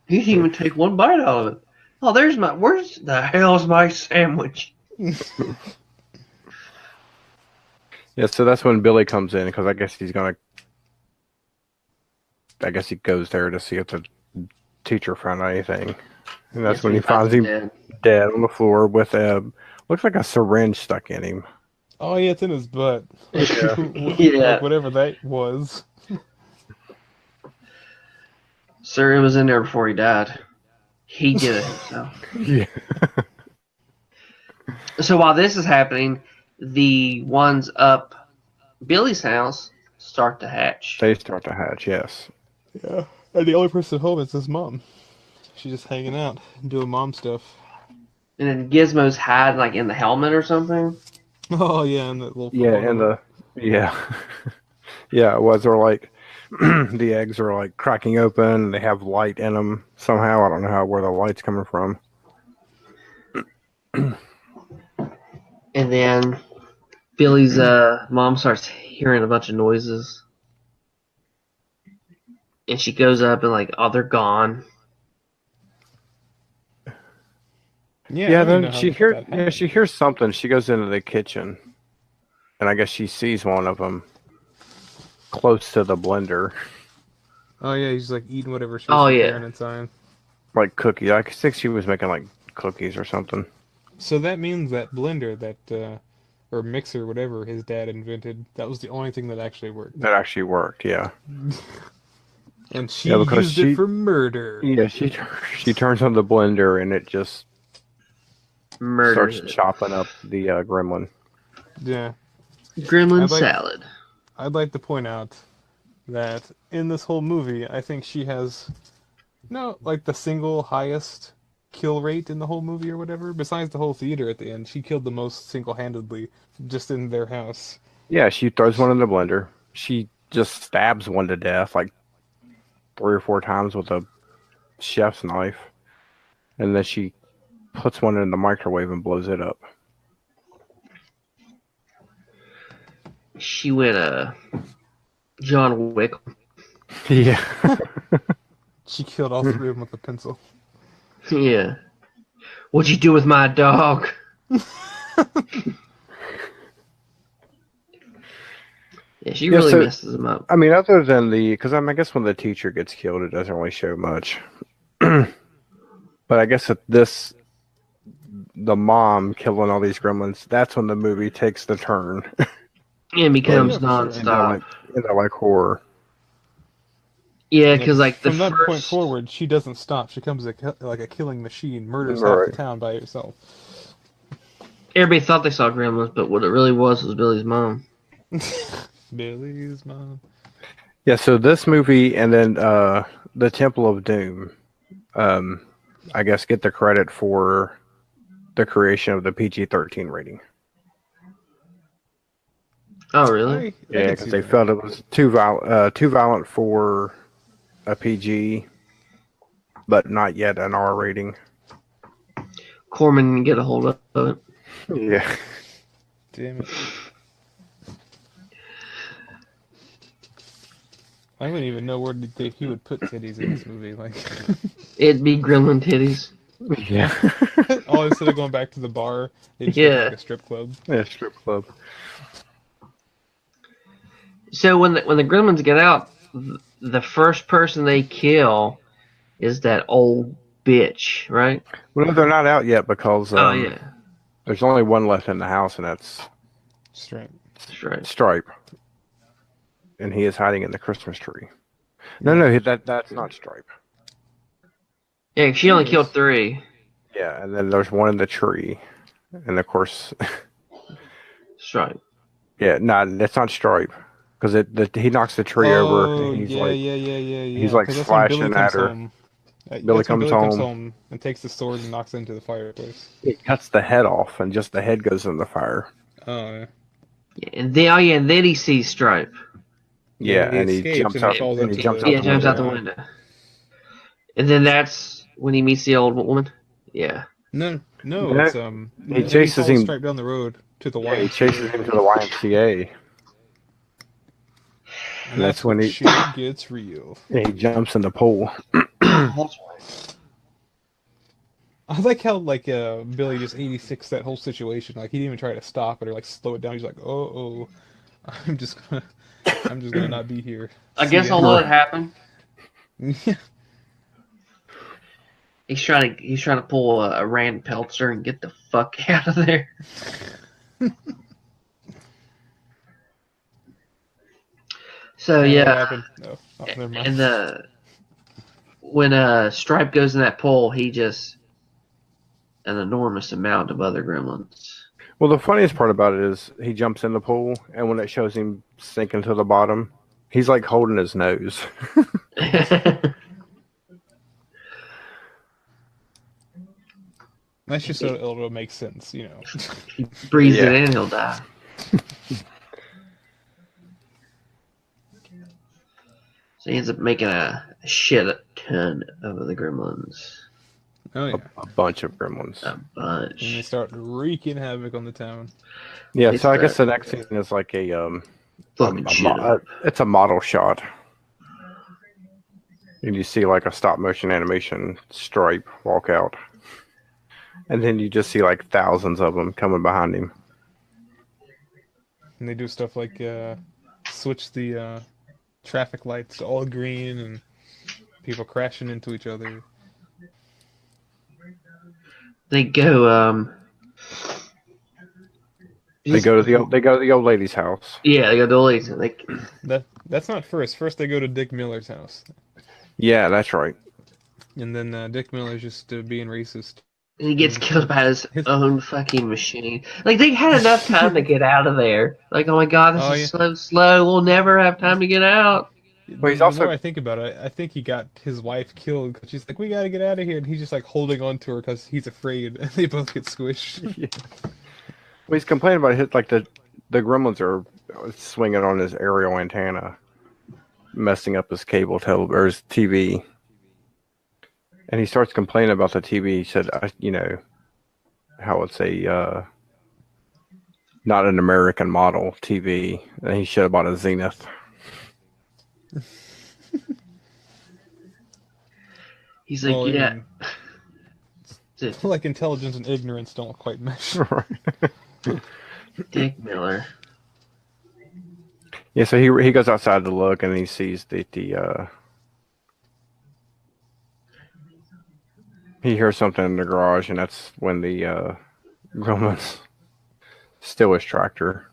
He didn't even take one bite out of it. Oh, where's the hell's my sandwich? Yeah, so that's when Billy comes in, because I guess he goes there to see if the teacher found anything. And that's when he finds him dead on the floor with looks like a syringe stuck in him. Oh yeah, it's in his butt. Yeah. Like whatever that was. Sir, it was in there before he died. He did it himself. Yeah. So while this is happening, the ones up Billy's house start to hatch. They start to hatch, yes. Yeah. And the only person at home is his mom. She's just hanging out, doing mom stuff. And then Gizmo's hiding like in the helmet or something. Oh yeah, and that little yeah, it was. Or like the eggs are like cracking open. And they have light in them somehow. I don't know where the light's coming from. And then Billy's mom starts hearing a bunch of noises. And she goes up and like, oh, they're gone. Yeah, Yeah, I don't even then know how that happened. she hears something. She goes into the kitchen, and I guess she sees one of them close to the blender, Oh yeah, he's like eating whatever she was Oh preparing yeah. inside. like cookies. I think she was making like cookies or something. So that means that blender, that or mixer, whatever his dad invented, that was the only thing that actually worked. That actually worked. Yeah, And she yeah, because used it for murder. she turns on the blender and it just Murders starts it. chopping up the gremlin. Yeah. Gremlin I'd like salad. I'd like to point out that in this whole movie, I think she has no like the single highest kill rate in the whole movie or whatever. Besides the whole theater at the end, she killed the most single-handedly just in their house. Yeah, she throws one in the blender. She just stabs one to death like 3 or 4 times with a chef's knife, and then she puts one in the microwave and blows it up. She went John Wick. Yeah. She killed all three of them with a pencil. Yeah. What'd you do with my dog? Yeah, she really messes him up. I mean, other than because I guess when the teacher gets killed, it doesn't really show much. But I guess at the mom killing all these gremlins, that's when the movie takes the turn. It becomes Yeah, for sure. nonstop. Into like horror. Yeah, Yeah, because like the from that point first, forward, she doesn't stop. She becomes like a killing machine, murders half Right. the town by herself. everybody thought they saw Gremlins, but what it really was Billy's mom. Billy's mom. Yeah, so this movie and then the Temple of Doom, I guess, get the credit for the creation of the PG-13 rating. Oh, really? I Yeah, can because see they that. felt it was too violent for a PG, but not yet an R rating. Corman didn't get a hold of it. Yeah. Damn it. I wouldn't even know where he would put titties in this movie. Like, It'd be Gremlin titties. Yeah. oh, instead of going back to the bar, they just go to Yeah. like a strip club. Yeah, strip club. So when the Gremlins get out, the first person they kill is that old bitch, right? Well, they're not out yet because Oh yeah, there's only one left in the house, and that's Straight. that's right. Stripe. And he is hiding in the Christmas tree. No, that's not Stripe. Yeah, she only killed 3. Yeah, and then there's one in the tree. And of course, That's right. yeah, no, that's not Stripe. Because he knocks the tree over. Oh, And he's yeah, like, yeah. he's like 'Cause that's when Billy slashing comes at her. home. Billy That's when comes Billy comes home. home and takes the sword and knocks it into the fireplace. He cuts the head off, and just the head goes in the fire. Oh, yeah. Yeah, and then he sees Stripe. Yeah, he and he escapes jumps and he out. falls And he into jumps the- out Yeah, the jumps window. out the window. And then that's when he meets the old woman. Yeah. No, Yeah. it's He chases follows him Stripe down the road to the Yeah, he YMCA. chases him to the YMCA. And that's when when he- shit gets real. And he jumps in the pool. That's right. I like how Billy just 86 that whole situation. Like he didn't even try to stop it or like slow it down. He's like, oh, I'm just gonna not be here. I See guess ya." I'll let it happen. Yeah. He's trying to pull a Rand Peltzer and get the fuck out of there. So What yeah, happened? No. Oh, never mind. and when Stripe goes in that pool, he just an enormous amount of other gremlins. Well, the funniest part about it is he jumps in the pool, and when it shows him sinking to the bottom, he's like holding his nose. That's just so it'll make sense, you know. Breathes Yeah. it in, he'll die. So he ends up making a shit ton of the gremlins. Oh yeah. A bunch of gremlins. A And they bunch. start wreaking havoc on the town. Yeah, It's so I guess that- the next scene is like Fucking shit up. it's a model shot. And you see like a stop motion animation Stripe walk out. And then you just see like thousands of them coming behind him. And they do stuff like switch the traffic lights to all green and people crashing into each other. They go. They go to the old lady's house. Yeah, they go to the ladies. Like That's not first. First they go to Dick Miller's house, Yeah, that's right. and then Dick Miller's just being racist. he gets killed by his own fucking machine. Like they had enough time to get out of there. Like, oh my god, this is slow. We'll never have time to get out. Well, he's the also. more I think about it, I think he got his wife killed because she's like, "We gotta get out of here," and he's just like holding on to her because he's afraid, and they both get squished. Yeah. Well, he's complaining about his like the gremlins are swinging on his aerial antenna, messing up his cable or his TV. And he starts complaining about the TV. He said, how it's a not an American model TV. And he should have bought a Zenith. He's like, yeah. Like intelligence and ignorance don't quite mesh. Right. Dick Miller. Yeah, so he goes outside to look and he sees the he hears something in the garage, and that's when the Gremlins steal his tractor.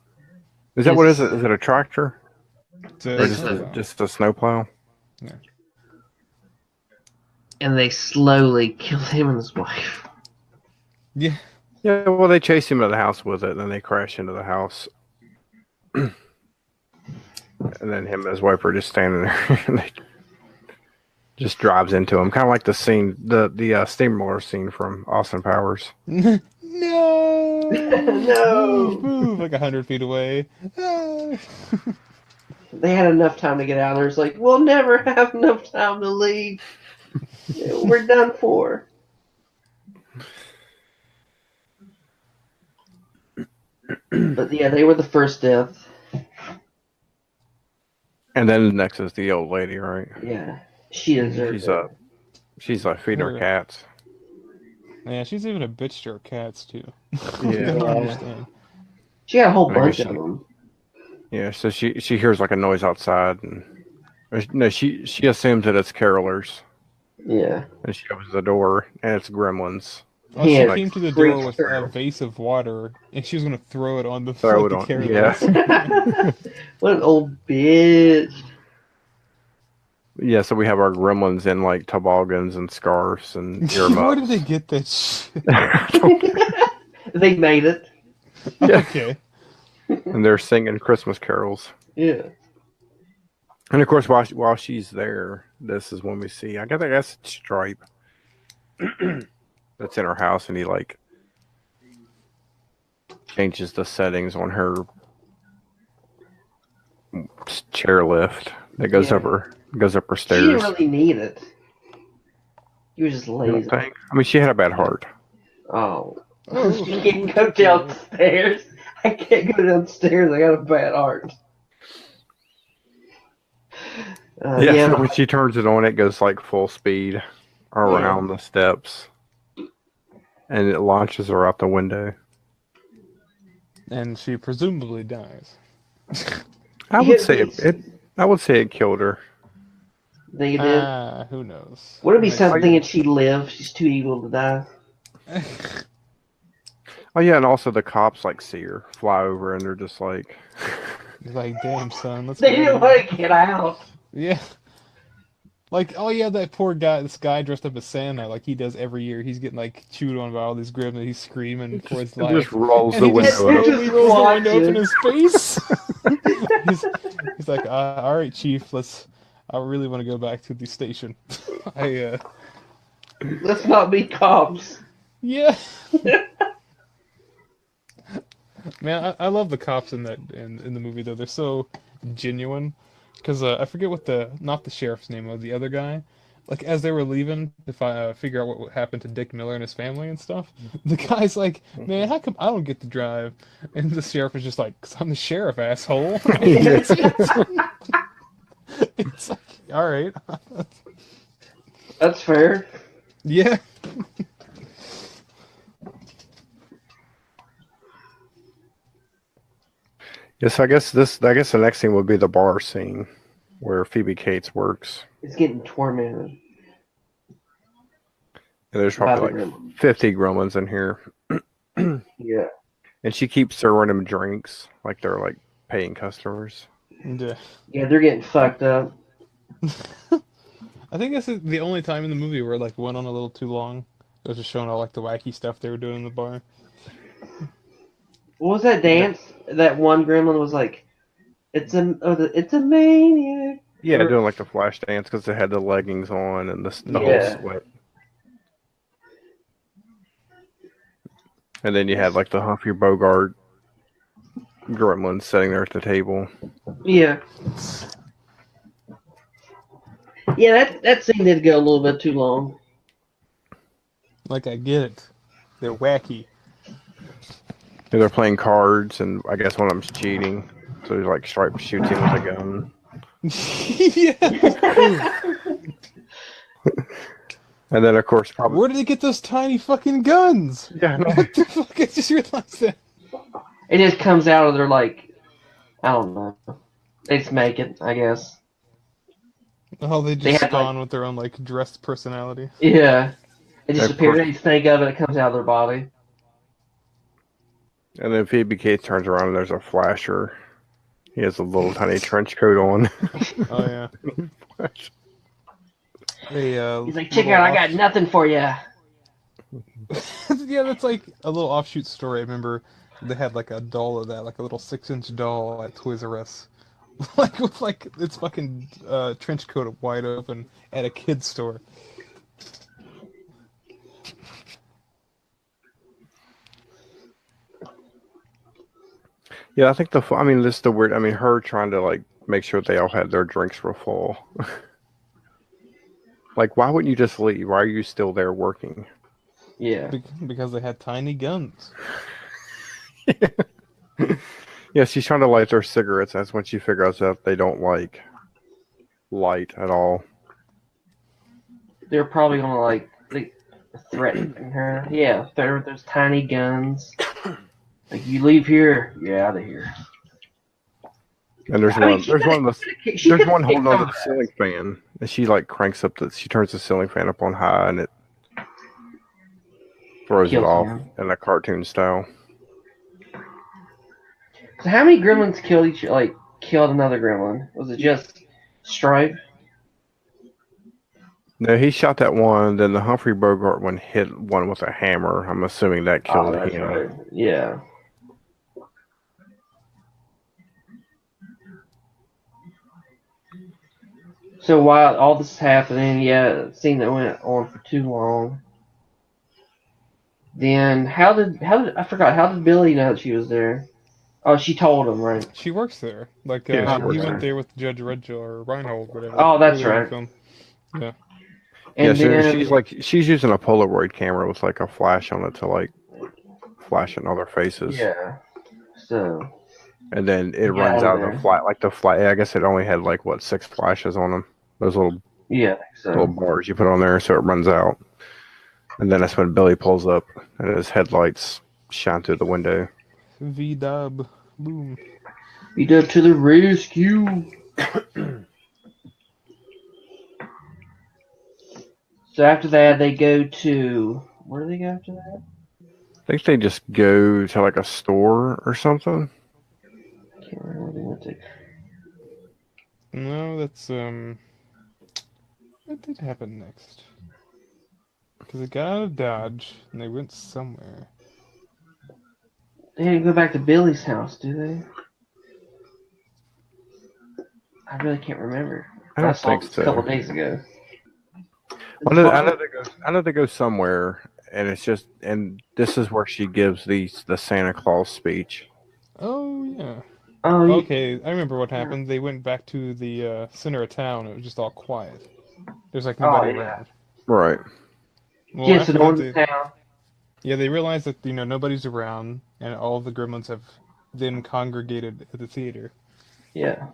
Is that what is it? Is it a tractor? Or just a snowplow? Yeah. And they slowly kill him and his wife. Yeah. Yeah, well, they chase him to the house with it, and then they crash into the house. And then him and his wife are just standing there, and they just drives into him. Kind of like the scene, the steamroller scene from Austin Powers. No! No! Move, like 100 feet away. Ah. They had enough time to get out. There's like, we'll never have enough time to leave. We're done for. But yeah, they were the first death. And then the next is the old lady, right? Yeah, she deserves it. She's like feeding her cats. Yeah, she's even a bitch to her cats too. Yeah. I don't understand. She had a whole bunch of them. Yeah, so she hears like a noise outside, and no, she assumes that it's carolers. Yeah. And she opens the door, and it's gremlins. Oh, she came to the door with a vase of water, and she was going to throw it on the carolers. Yeah. What an old bitch. Yeah, so we have our gremlins in like toboggans and scarves and earmuffs. Where did they get that shit? They made it. Yeah. Okay. And they're singing Christmas carols. Yeah. And of course, while she's there, this is when we see, I guess it's Stripe that's in her house, and he like changes the settings on her chairlift that goes up her stairs. She didn't really need it. He was just lazy. I mean, she had a bad heart. Oh. She can't go downstairs. I can't go downstairs. I got a bad heart. Yeah, so when she turns it on, it goes like full speed around the steps, and it launches her out the window. And she presumably dies. I would say it killed her. Think it did? Who knows? Would it be something and she lived? She's too evil to die. Oh yeah, and also the cops like see her fly over, and they're just like, damn son, let's. They didn't want to get out. Yeah. Like, oh yeah, that poor guy, this guy dressed up as Santa, like he does every year. He's getting like chewed on by all these gremlins. He's screaming for his life. Just rolls and the window up. He rolls the window up in his face. he's like, all right, Chief, I really want to go back to the station. Let's not be cops. Yeah. Man, I love the cops in the movie though. They're so genuine. Because I forget what not the sheriff's name was, the other guy. Like, as they were leaving to figure out what happened to Dick Miller and his family and stuff, the guy's like, man, how come I don't get to drive? And the sheriff is just like, 'cause I'm the sheriff, asshole. It's like, all right. That's fair. Yeah. Yes, I guess the next scene would be the bar scene where Phoebe Cates works. It's getting tormented And there's by the probably like gremlin. 50 gremlins in here. Yeah. And she keeps serving them drinks like they're like paying customers. Yeah. Yeah, they're getting fucked up. I think this is the only time in the movie where it like went on a little too long. It was just showing all like the wacky stuff they were doing in the bar. What was that dance? That one gremlin was like, it's a maniac. Yeah, doing like the flash dance because they had the leggings on and the whole Yeah. sweat. And then you had like the Humphrey Bogart gremlin sitting there at the table. Yeah. Yeah, that scene did go a little bit too long. Like I get it, they're wacky. And they're playing cards, and I guess one of them's cheating. So he's like Stripe shoots him with a gun. Yeah. And then of course probably Where did he get those tiny fucking guns? yeah. What the fuck? I just realized that. It just comes out of their like, I don't know. They just make it, I guess. Oh, they They just had, spawn with their own like dressed personality. Yeah. It just Of appears. course. They think of it. It comes out of their body. And then Phoebe Cates turns around and there's a flasher. He has a little tiny trench coat on. Oh yeah. He's like, check it out. I got nothing for you. Yeah, that's like a little offshoot story. I remember they had like a doll of that, like a little 6-inch doll at Toys R Us, like with like its fucking trench coat wide open at a kid's store. Yeah, I think I mean, this is the weird. I mean, her trying to like make sure they all had their drinks were full. Like, why wouldn't you just leave? Why are you still there working? Yeah. Because they had tiny guns. Yeah, she's trying to light their cigarettes. That's when she figures out they don't like light at all. They're probably gonna like threaten her. Yeah, there's tiny guns. Like, you leave here, you're out of here. And there's I mean, one. There's one. she There's could've one holding kicked on to some the of that. ceiling fan, and she like cranks up she turns the ceiling fan up on high, and it throws it Kills off him. in a cartoon style. So how many gremlins killed another gremlin? Was it just Stripe? No, he shot that one. Then the Humphrey Bogart one hit one with a hammer. I'm assuming that killed Oh, that's him. right. Yeah. So while all this is happening, yeah, it seemed that went on for too long. Then how did I forgot, how did Billy know that she was there? Oh, she told him, right? She works there. Like Yeah, she he works went there. there with Judge Redjaw or Reinhold, whatever. Oh, that's earlier in the right. film. Yeah. Yeah, And so then she's using a Polaroid camera with like a flash on it to like flash in other faces. yeah. So And then it Yeah, runs out of there. the flat, like the flat. I guess it only had like what 6 flashes on them. Those little yeah, so bars you put on there, so it runs out. And then that's when Billy pulls up, and his headlights shine through the window. V-dub. Boom. he did to the rescue. So after that, they go to where do they go after that? I think they just go to like a store or something. Can't remember where they went to. No, that's what did happen next? Because they got out of Dodge and they went somewhere. They didn't go back to Billy's house, do they? I really can't remember. I don't saw think this so. a couple days ago. I know they go somewhere, and it's just, and this is where she gives the Santa Claus speech. Oh yeah. Oh, you- Okay, I remember what happened. They went back to the center of town. It was just all quiet. There's like nobody yeah. around. Right. Well, yeah, so after no that, one's in town. yeah, they realized that nobody's around, and all of the gremlins have then congregated at the theater. Yeah.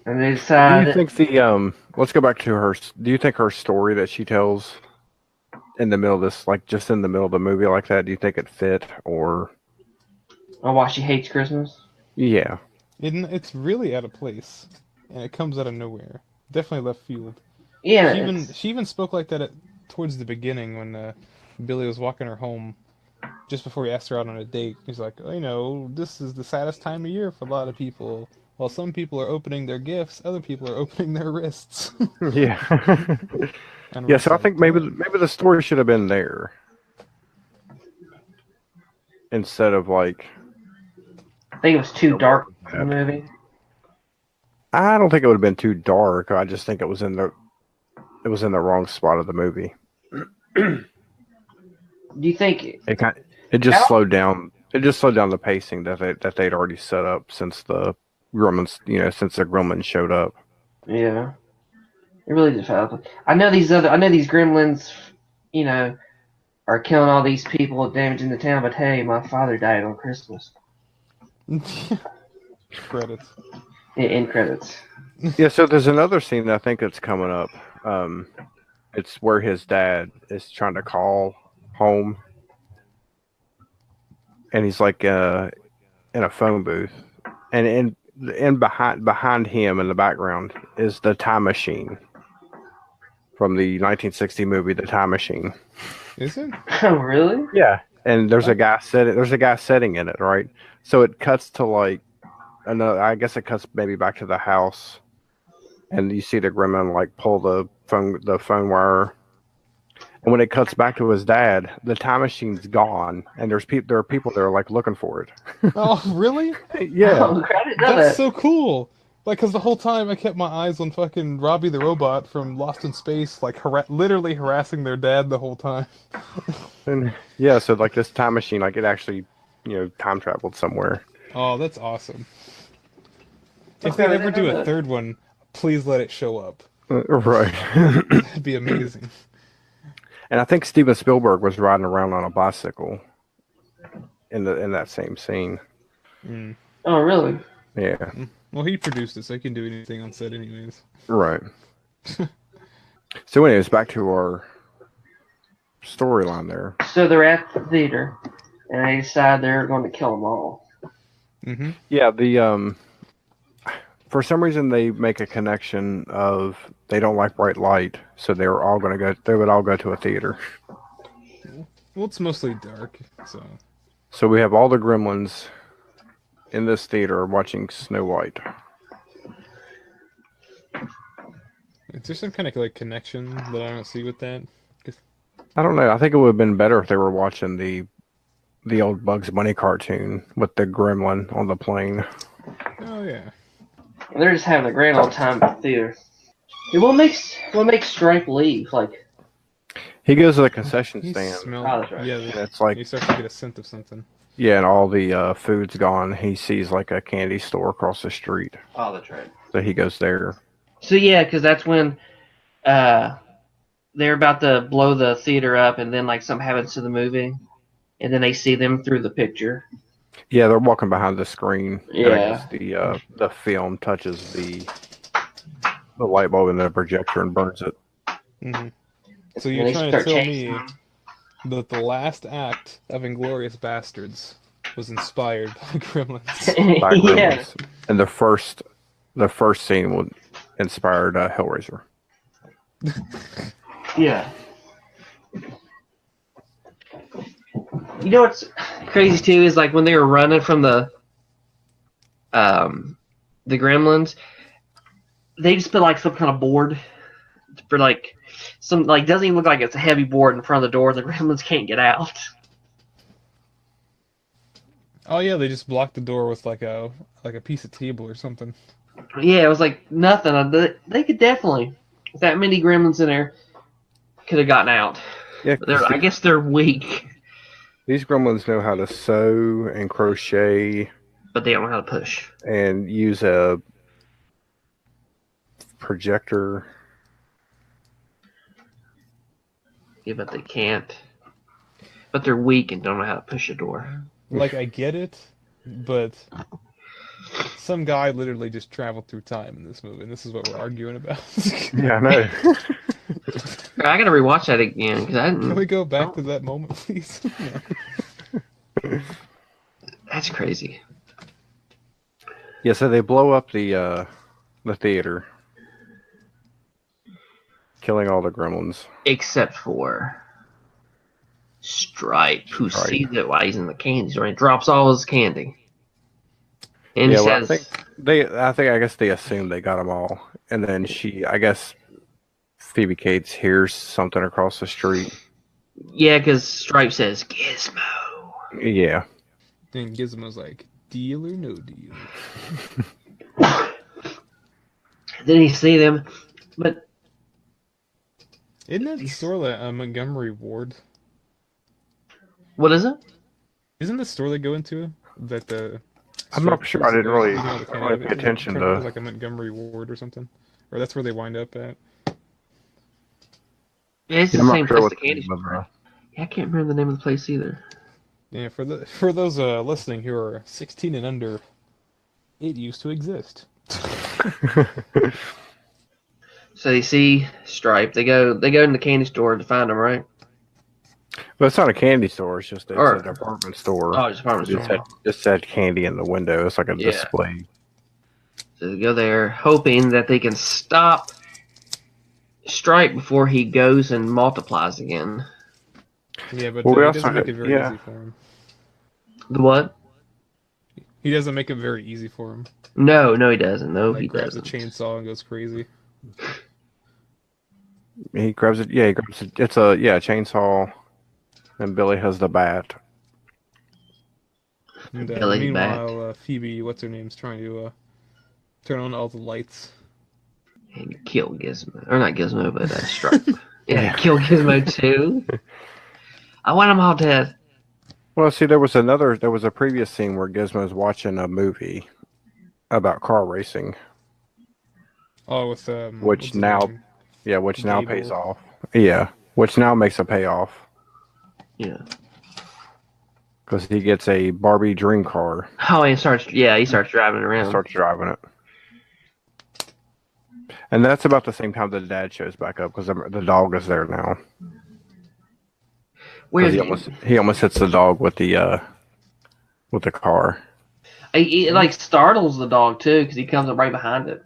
And they Do you decided. think let's go back to her. Do you think her story that she tells in the middle of this, like just in the middle of the movie like that, do you think it fit or? Oh, why she hates Christmas? Yeah. It's really out of place, and it comes out of nowhere. Definitely left field. Yeah, She even spoke like that towards the beginning when Billy was walking her home just before he asked her out on a date. He's like, oh, this is the saddest time of year for a lot of people. While some people are opening their gifts, other people are opening their wrists. Yeah. And Yeah, we're so I like, think maybe the story should have been there instead of like I think it was too dark for the that. movie. I don't think it would have been too dark. I just think it was in the wrong spot of the movie. Do you think? It just slowed down. It just slowed down the pacing that they'd already set up since the Gremlins, since the Gremlins showed up. Yeah, it really did feel. I know these gremlins, are killing all these people, damaging the town. But hey, my father died on Christmas. credits. In credits. Yeah, so there's another scene that I think that's coming up. It's where his dad is trying to call home, and he's like in a phone booth, and behind him in the background is the time machine from the 1960 movie, The Time Machine. Is it? Oh, really? Yeah, and there's a guy sitting in it, right? So it cuts to like another. I guess it cuts maybe back to the house, and you see the gremlin like pull the phone wire. And when it cuts back to his dad, the time machine's gone, and there are people there like looking for it. Oh, really? Yeah, Oh, I didn't know That's that. so cool. Like, because the whole time I kept my eyes on fucking Robbie the robot from Lost in Space, like literally harassing their dad the whole time. and yeah. So like this time machine, like it actually, time traveled somewhere. Oh, that's awesome. If Okay, they I ever didn't do know a that. third one, please let it show up. Right. That'd be amazing. And I think Steven Spielberg was riding around on a bicycle in that same scene. Mm. Oh, really? Yeah. Well, he produced it, so he can do anything on set anyways. Right. So anyways, back to our storyline there. So they're at the theater, and they decide they're going to kill them all. Mm-hmm. Yeah, the for some reason they make a connection of they don't like bright light, so they would all go to a theater. Well, it's mostly dark, so... So we have all the gremlins in this theater watching Snow White. Is there some kind of, like, connection that I don't see with that? I don't know. I think it would have been better if they were watching the old Bugs Bunny cartoon with the gremlin on the plane. Oh, yeah. They're just having a grand old time at the theater. Hey, what makes Stripe leave? Like, He goes to the concession He stand. smelled... Oh, that's right. Yeah, And it's like, he starts to get a scent of something. yeah, and all the food's gone. He sees like a candy store across the street. oh, that's right. So he goes there. So yeah, because that's when they're about to blow the theater up, and then like something happens to the movie, and then they see them through the picture. Yeah, they're walking behind the screen. Yeah. And I guess the film touches the light bulb in the projector and burns it. Mm-hmm. So And you're they trying to start tell chasing me them. that the last act of Inglourious Bastards was inspired by Gremlins? By Yeah. Gremlins. And the first scene would inspired Hellraiser. Yeah. You know what's crazy too is like when they were running from the gremlins, they just put like some kind of board for like some like doesn't even look like it's a heavy board in front of the door. The gremlins can't get out. Oh yeah, they just blocked the door with like a piece of table or something. Yeah, it was like nothing. They could definitely, with that many gremlins in there, could have gotten out. Yeah, But I guess they're weak, these gremlins know how to sew and crochet but they don't know how to push. and use a projector. Yeah, but they can't. But they're weak and don't know how to push a door. Like I get it, but some guy literally just traveled through time in this movie, and this is what we're arguing about. Yeah, I know. I gotta rewatch that again because I Can we didn't. go back to that moment, please? That's crazy. Yeah, so they blow up the theater, killing all the gremlins. Except for Stripe, who Stripe. sees it while he's in the candy store and drops all his candy. And Yeah, he well, says, I guess they assumed they got them all, and then I guess Phoebe Cates hears something across the street. yeah, because Stripe says, Gizmo. Yeah. Then Gizmo's like, deal or no deal? Then he see them, but Isn't that store like Montgomery Ward? what is it? Isn't the store they go into that the? I'm not sure. I didn't really pay attention It to. was like a Montgomery Ward or something, or that's where they wind up at. Yeah, it's the I'm same not sure place what the candy the name of store. Yeah, I can't remember the name of the place either. Yeah, for those listening who are 16 and under, it used to exist. So they see Stripe. They go in the candy store to find him, right? Well, it's not a candy store. It's just Or- a department store. Oh, it's a department It store. just had candy in the window. It's like a Yeah. display. So they go there, hoping that they can stop Stripe before he goes and multiplies again. Yeah, but Well, he we also doesn't make had- it very yeah. easy for him. The what? He doesn't make it very easy for him. No, he doesn't. No, Like he grabs a doesn't. chainsaw and goes crazy. He grabs it. Yeah, he grabs it. It's a chainsaw, and Billy has the bat. And Billy meanwhile, Phoebe, what's her name's trying to turn on all the lights. And kill Gizmo. Or not Gizmo, but Stripe. Yeah, kill Gizmo too. I want them all dead. Well, see, there was a previous scene where Gizmo's watching a movie about car racing. Oh, with Which what's his now- name? Which now Gable. pays off. Yeah, which now makes a payoff Yeah. because he gets a Barbie dream car. Oh, he starts driving And around. starts driving it. And that's about the same time the dad shows back up because the dog is there now. Where 'Cause is he almost hits the dog with the car. he like startles the dog too because he comes up right behind it.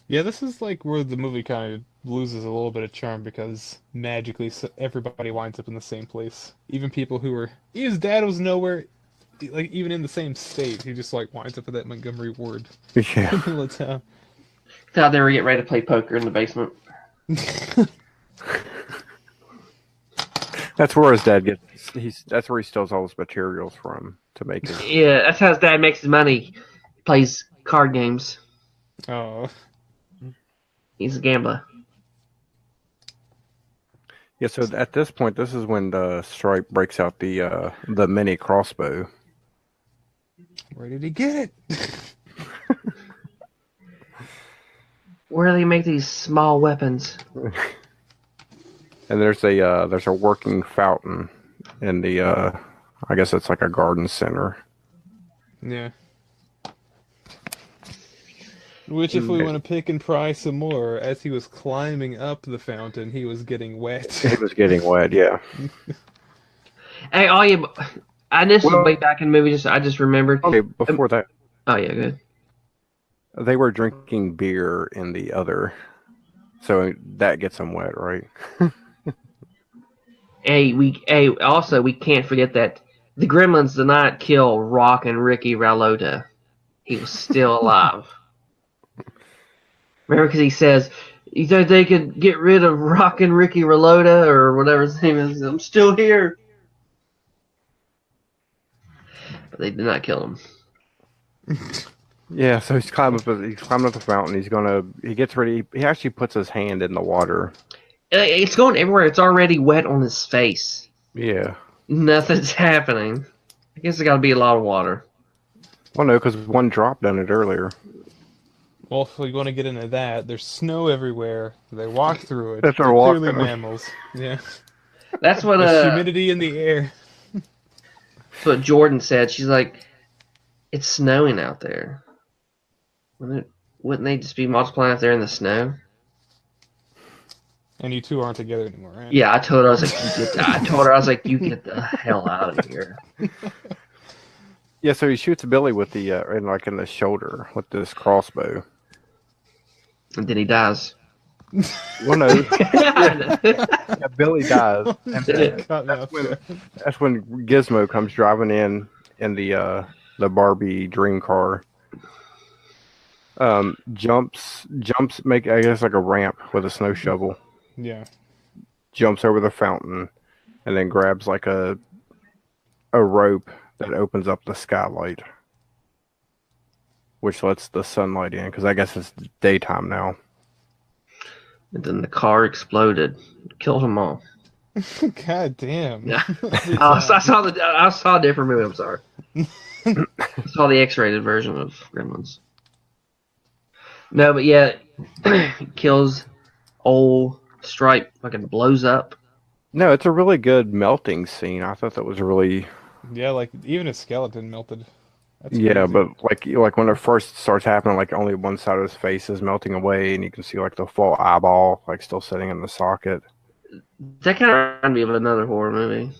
Yeah, this is like where the movie kind of loses a little bit of charm because magically everybody winds up in the same place. Even people who were his dad was nowhere, like even in the same state. He just like winds up at that Montgomery Ward in Yeah. the middle of town. Thought they were getting ready to play poker in the basement. That's where his dad gets. That's where he steals all his materials from to make it. Yeah, that's how his dad makes his money. He plays card games. Oh, He's a gambler. Yeah. So at this point, this is when the Stripe breaks out the mini crossbow. where did he get it? Where do they make these small weapons? And there's a working fountain in the I guess it's like a garden center. Yeah. Which, if we want to pick and pry some more, as he was climbing up the fountain, he was getting wet. It was getting wet. Yeah. Hey, all you, this Well- is way back in the movie. I just remembered. Okay. Before that, Oh yeah, good. they were drinking beer in the other, so that gets them wet, right? Also we can't forget that the Gremlins did not kill Rock and Ricky Ralota. He was still alive. Remember, because he says, "You think they could get rid of Rock and Ricky Ralota or whatever his name is? I'm still here." But they did not kill him. Yeah. So he's climbing up the fountain. He gets ready. He actually puts his hand in the water. It's going everywhere. It's already wet on his face. Yeah. Nothing's happening. I guess it's got to be a lot of water. Well, no, because one dropped done it earlier. Well, if we want to get into that, there's snow everywhere. They walk through it. That's our They're walk clearly through. mammals. Yeah. That's what There's humidity in the air. that's what Jordan said. She's like, "It's snowing out there. Wouldn't they just be multiplying out there in the snow?" And you two aren't together anymore, right? Yeah, I told her I was like, "You get the hell out of here." Yeah, so he shoots Billy with the in the shoulder with this crossbow. And then he dies. Well, no, yeah, yeah, Billy dies, and then Caught me off guard. that's when Gizmo comes driving in the Barbie dream car. Jumps, make I guess like a ramp with a snow shovel. Yeah. Jumps over the fountain, and then grabs like a rope that opens up the skylight, which lets the sunlight in because I guess it's daytime now. And then the car exploded, killed them all. God damn. Yeah. I saw a different movie. I'm sorry. I saw the X-rated version of Gremlins. No, but yeah, kills old Stripe. Fucking blows up. No, it's a really good melting scene. I thought that was really Yeah, like even his skeleton melted. That's yeah, crazy. but like when it first starts happening, like only one side of his face is melting away, and you can see like the full eyeball like still sitting in the socket. That kind of reminded me of another horror movie.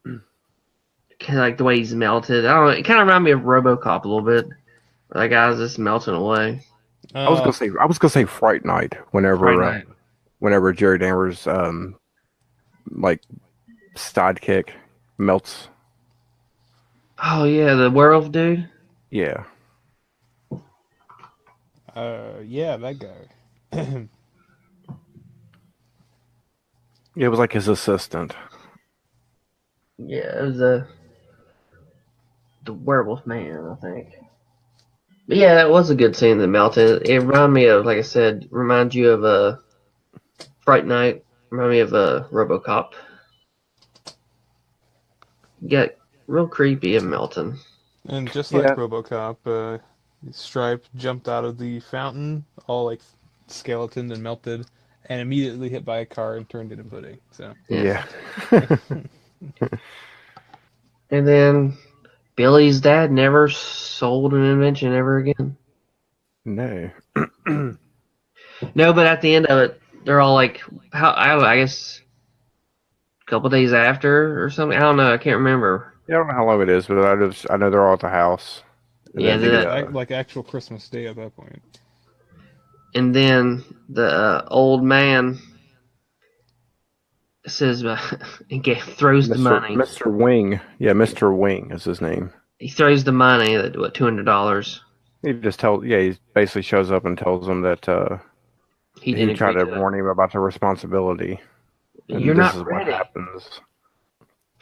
Kind of like the way he's melted. I don't know. It kind of reminded me of RoboCop a little bit. That guy's just melting away. I was gonna say Fright Night Friday night. whenever Jerry Danvers like sidekick melts. Oh yeah, the werewolf dude. Yeah. Yeah, that guy. It was like his assistant. Yeah, it was the werewolf man, I think. But yeah, that was a good scene that melted. It reminded me of, like I said, reminds you of a Fright Night. Remind me of a RoboCop. Got real creepy and melting. And just like Yeah. RoboCop, Stripe jumped out of the fountain, all like skeleton and melted, and immediately hit by a car and turned into pudding. So Yeah. And then Billy's dad never sold an invention ever again. No. No, but at the end of it, they're all like, how I guess a couple days after or something. I don't know. I can't remember. Yeah, I don't know how long it is, but I know they're all at the house. And Yeah, then like actual Christmas Day at that point. And then the old man says, he throws the money. Mr. Wing. Yeah, Mr. Wing is his name. He throws the money. That what $200. He basically shows up and tells them that He he didn't tried agree to to it. warn him about the responsibility. And You're this not is ready. what happens.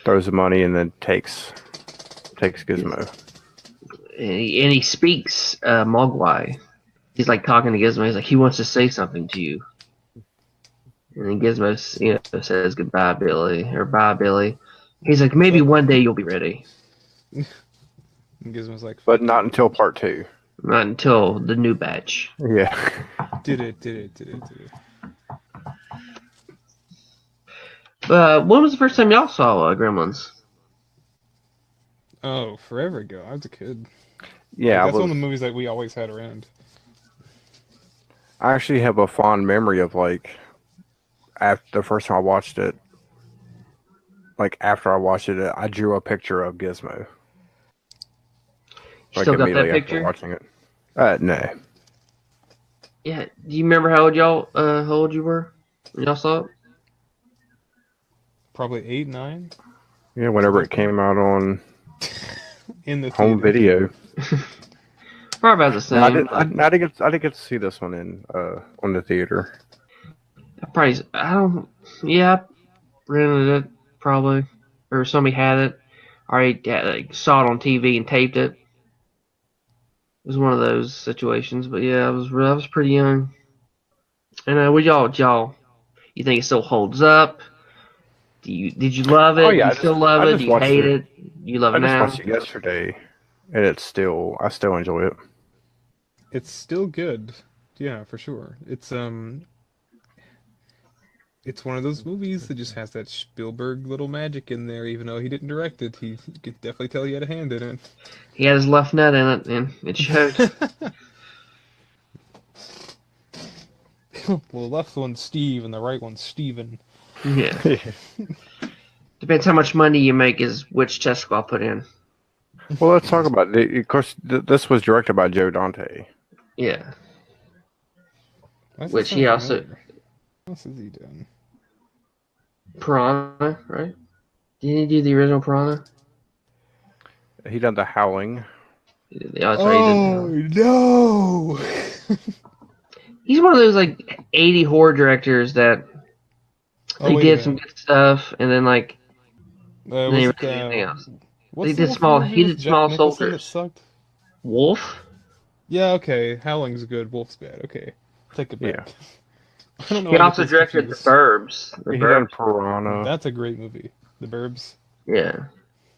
Throws the money and then takes Gizmo. And he speaks Mogwai. He's like talking to Gizmo. He's like, he wants to say something to you. And then Gizmo, says goodbye, Billy, or bye, Billy. He's like, maybe one day you'll be ready. And Gizmo's like, But not until part 2. Not until the new batch. Yeah. did it. When was the first time y'all saw Gremlins? Oh, forever ago. I was a kid. Yeah, Like, that's one of the movies that we always had around. I actually have a fond memory of like after the first time I watched it. Like after I watched it, I drew a picture of Gizmo. You still got that immediately after picture? watching it. No. Yeah. Do you remember how old you were when y'all saw it? Probably 8, 9 Yeah, whenever it came out on in the home theater. video. Probably about the same. I didn't get to see this one in on the theater. I rented it probably, or somebody had it. I saw it on TV and taped it. It was one of those situations, but yeah, I was pretty young. And what y'all, you think it still holds up? Did you love it? Oh, yeah, Do you still love I it? just Do you watched hate it. it? You love I it just now? watched it yesterday, and I still enjoy it. It's still good. Yeah, for sure. It's one of those movies that just has that Spielberg little magic in there, even though he didn't direct it. He could definitely tell he had a hand in it. He had his left nut in it, and it showed. Well, the left one's Steve and the right one's Steven. Yeah. Depends how much money you make is which testicle I'll put in. Well, let's talk about it. Of course, this was directed by Joe Dante. Yeah. Why does that Which sound he also familiar? What else has he done? Piranha, right? Didn't he do the original Piranha? He done The Howling. That's right. He did. Oh no! He's one of those like 80 horror directors that Oh like wait a did some minute. good stuff, and then like they Was didn't it really do anything else. He what's the did Wolf small. movie He with did Jack Small Nicholson that Soldiers. sucked? Wolf. Yeah, okay. Howling's good. Wolf's bad. Okay, take it Yeah. back. I don't know He why I get also those directed The confused. Burbs. The He done Burbs. Piranha, That's a great movie. The Burbs. Yeah.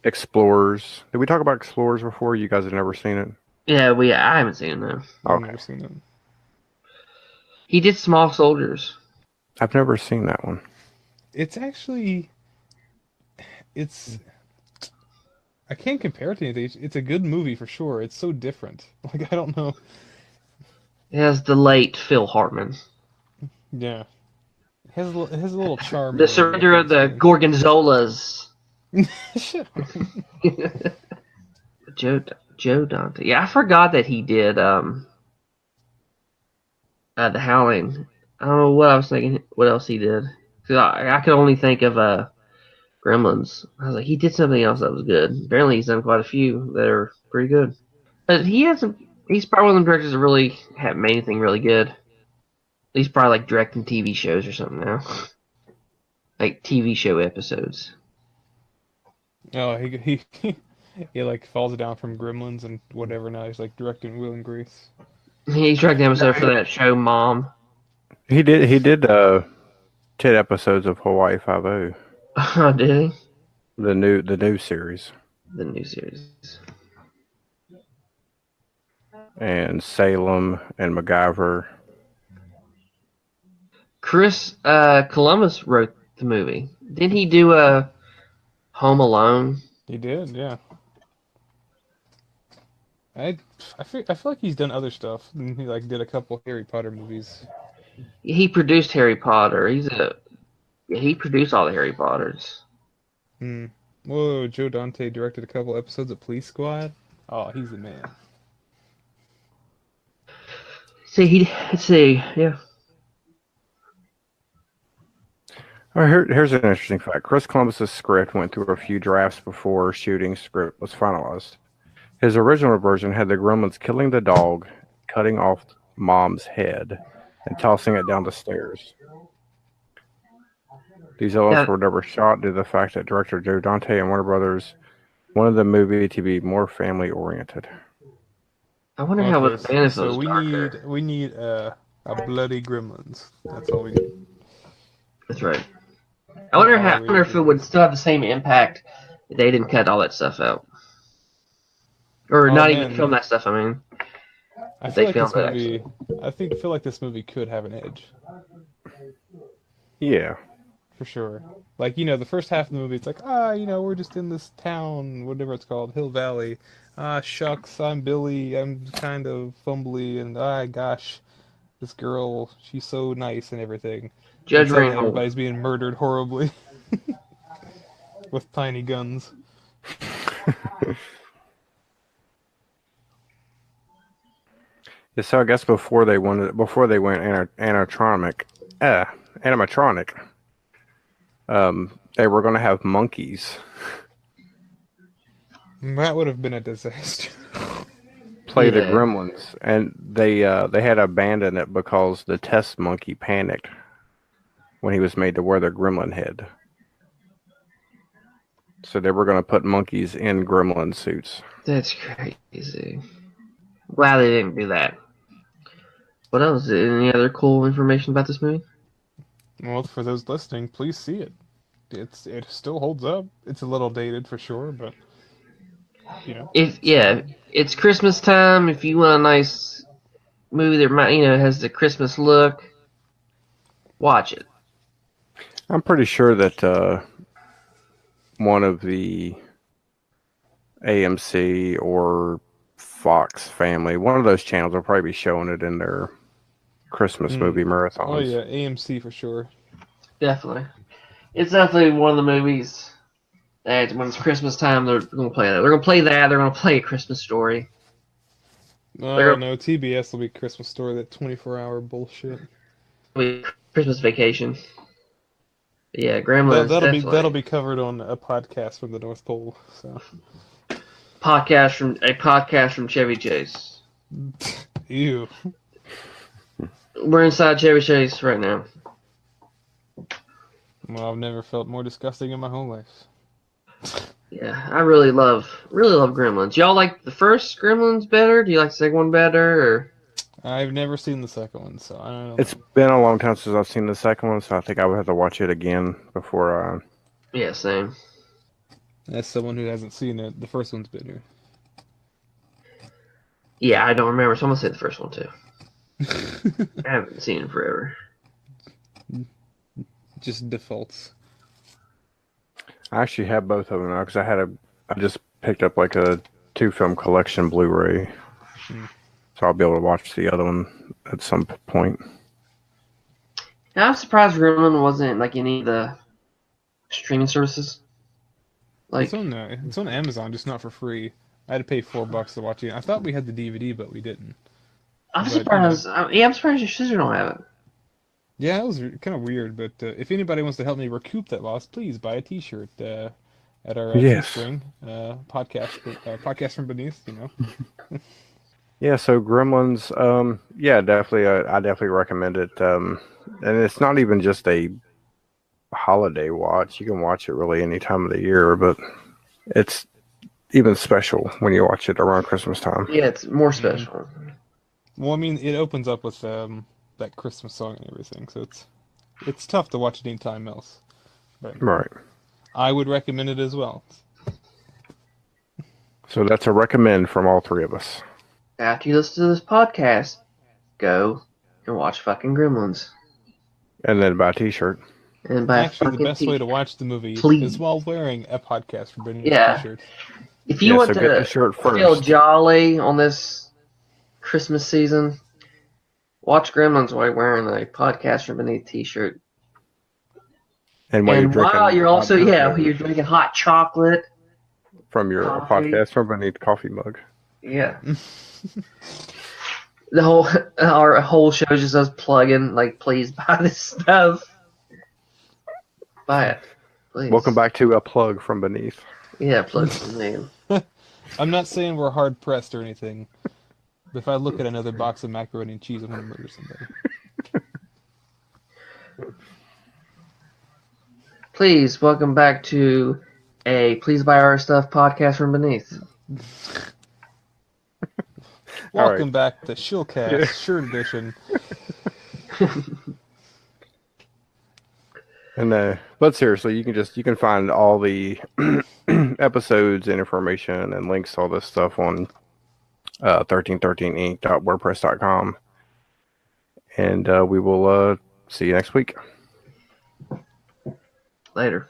Explorers. Did we talk about Explorers before? You guys have never seen it? Yeah. I haven't seen him though. I've Okay. never seen it. He did Small Soldiers. I've never seen that one. It's actually, it's. I can't compare it to anything. It's a good movie for sure. It's so different. Like I don't know. It has the late Phil Hartman. Yeah, it has a little charm The in there that Surrender of pulls the you Gorgonzolas. in. Shut up. Joe Dante. Yeah, I forgot that he did The Howling. I don't know what I was thinking. What else he did? 'Cause I could only think of Gremlins. I was like, he did something else that was good. Apparently, he's done quite a few that are pretty good. But he hasn't. He's probably one of the directors that really haven't made anything really good. He's probably like directing TV shows or something now, like TV show episodes. Oh, he like falls down from Gremlins and whatever. Now he's like directing Will and Grace. He's directing an episode for that show, Mom. He did 10 episodes of Hawaii Five-O, Oh, did he? the new series, The new series. and Salem and MacGyver. Chris Columbus wrote the movie. Didn't he do Home Alone? He did, yeah. I feel like he's done other stuff. And he like did a couple Harry Potter movies. He produced Harry Potter. He produced all the Harry Potters. Hmm. Whoa, Joe Dante directed a couple episodes of Police Squad. Oh, he's the man. Let's see, yeah. All right, here's an interesting fact. Chris Columbus's script went through a few drafts before shooting script was finalized. His original version had the Gremlins killing the dog, cutting off Mom's head, and tossing it down the stairs. These elements Yeah, were never shot due to the fact that director Joe Dante and Warner Brothers wanted the movie to be more family oriented. I wonder how it would Okay, have been if it so was darker. we need a bloody Gremlins. That's all we need. That's right. I wonder if it would still have the same impact if they didn't cut all that stuff out. Or Oh not even man, film that stuff, I mean. I If feel they like this filmed it, movie. actually. Feel like this movie could have an edge Yeah. for sure. Like the first half of the movie, it's like we're just in this town, whatever it's called, Hill Valley. Ah, shucks, I'm Billy. I'm kind of fumbly, and gosh, this girl, she's so nice and everything. And Judge suddenly Reinhold. everybody's being murdered horribly with tiny guns. Yeah, so I guess before they went animatronic, they were going to have monkeys That would have been a disaster. play the Yeah. Gremlins, and they had to abandon it because the test monkey panicked when he was made to wear the gremlin head. So they were going to put monkeys in gremlin suits. That's crazy. Glad they didn't do that. What else? Any other cool information about this movie? Well, for those listening, please see it. It still holds up. It's a little dated for sure, but It's Christmas time. If you want a nice movie that has the Christmas look, watch it. I'm pretty sure that one of the AMC or Fox family, one of those channels will probably be showing it in their Christmas movie marathons. Oh yeah, AMC for sure. Definitely. It's definitely one of the movies that when it's Christmas time, they're going to play that. They're going to play that. They're going to play A Christmas Story. Oh no, TBS will be Christmas Story, that 24-hour bullshit. Christmas Vacation. Yeah, Gremlins. That'll be covered on a podcast from the North Pole. So podcast from Chevy Chase. Ew. We're inside Chevy Chase right now. Well, I've never felt more disgusting in my whole life. Yeah, I really love Gremlins. Y'all like the first Gremlins better? Do you like the second one better? Or I've never seen the second one, so I don't know. It's been a long time since I've seen the second one, so I think I would have to watch it again before. Yeah, same. As someone who hasn't seen it, the first one's better. Yeah, I don't remember, so I'm gonna say the first one too. I haven't seen it forever. Just defaults. I actually have both of them now because I just picked up like a 2-film collection Blu-ray, so I'll be able to watch the other one at some point. Now, I'm surprised Gremlin wasn't like any of the streaming services. Like it's on Amazon, just not for free. I had to pay $4 to watch it. I thought we had the DVD, but we didn't. I'm surprised. I'm surprised your sister don't have it. Yeah, it was kind of weird, but if anybody wants to help me recoup that loss, please buy a T-shirt at our Teespring podcast from beneath. You know. Yeah, so Gremlins. Yeah, definitely. I definitely recommend it. And it's not even just a holiday watch. You can watch it really any time of the year, but it's even special when you watch it around Christmas time. Yeah, it's more special. Well, I mean, it opens up with that Christmas song and everything, so it's tough to watch anytime else. But right. I would recommend it as well. So that's a recommend from all three of us. After you listen to this podcast, go and watch fucking Gremlins. And then buy a T-shirt. And buy Actually, the best way to watch the movie is while wearing a podcast from beneath T-shirt. If you want to feel jolly on this Christmas season, watch Gremlins while you're wearing a podcast from beneath T-shirt. And while you're drinking hot chocolate from your podcast from beneath coffee mug. Yeah. Our whole show just us plugging, like, please buy this stuff. Buy it, please. Welcome back to a plug from beneath. Yeah, plug from beneath. I'm not saying we're hard pressed or anything, but if I look at another box of macaroni and cheese, I'm gonna murder somebody. Please welcome back to a Please Buy Our Stuff podcast from beneath. Welcome back to Shillcast Shirt Edition. And but seriously, you can find all the episodes and information and links to all this stuff on 1313inc.wordpress.com. And we will see you next week. Later.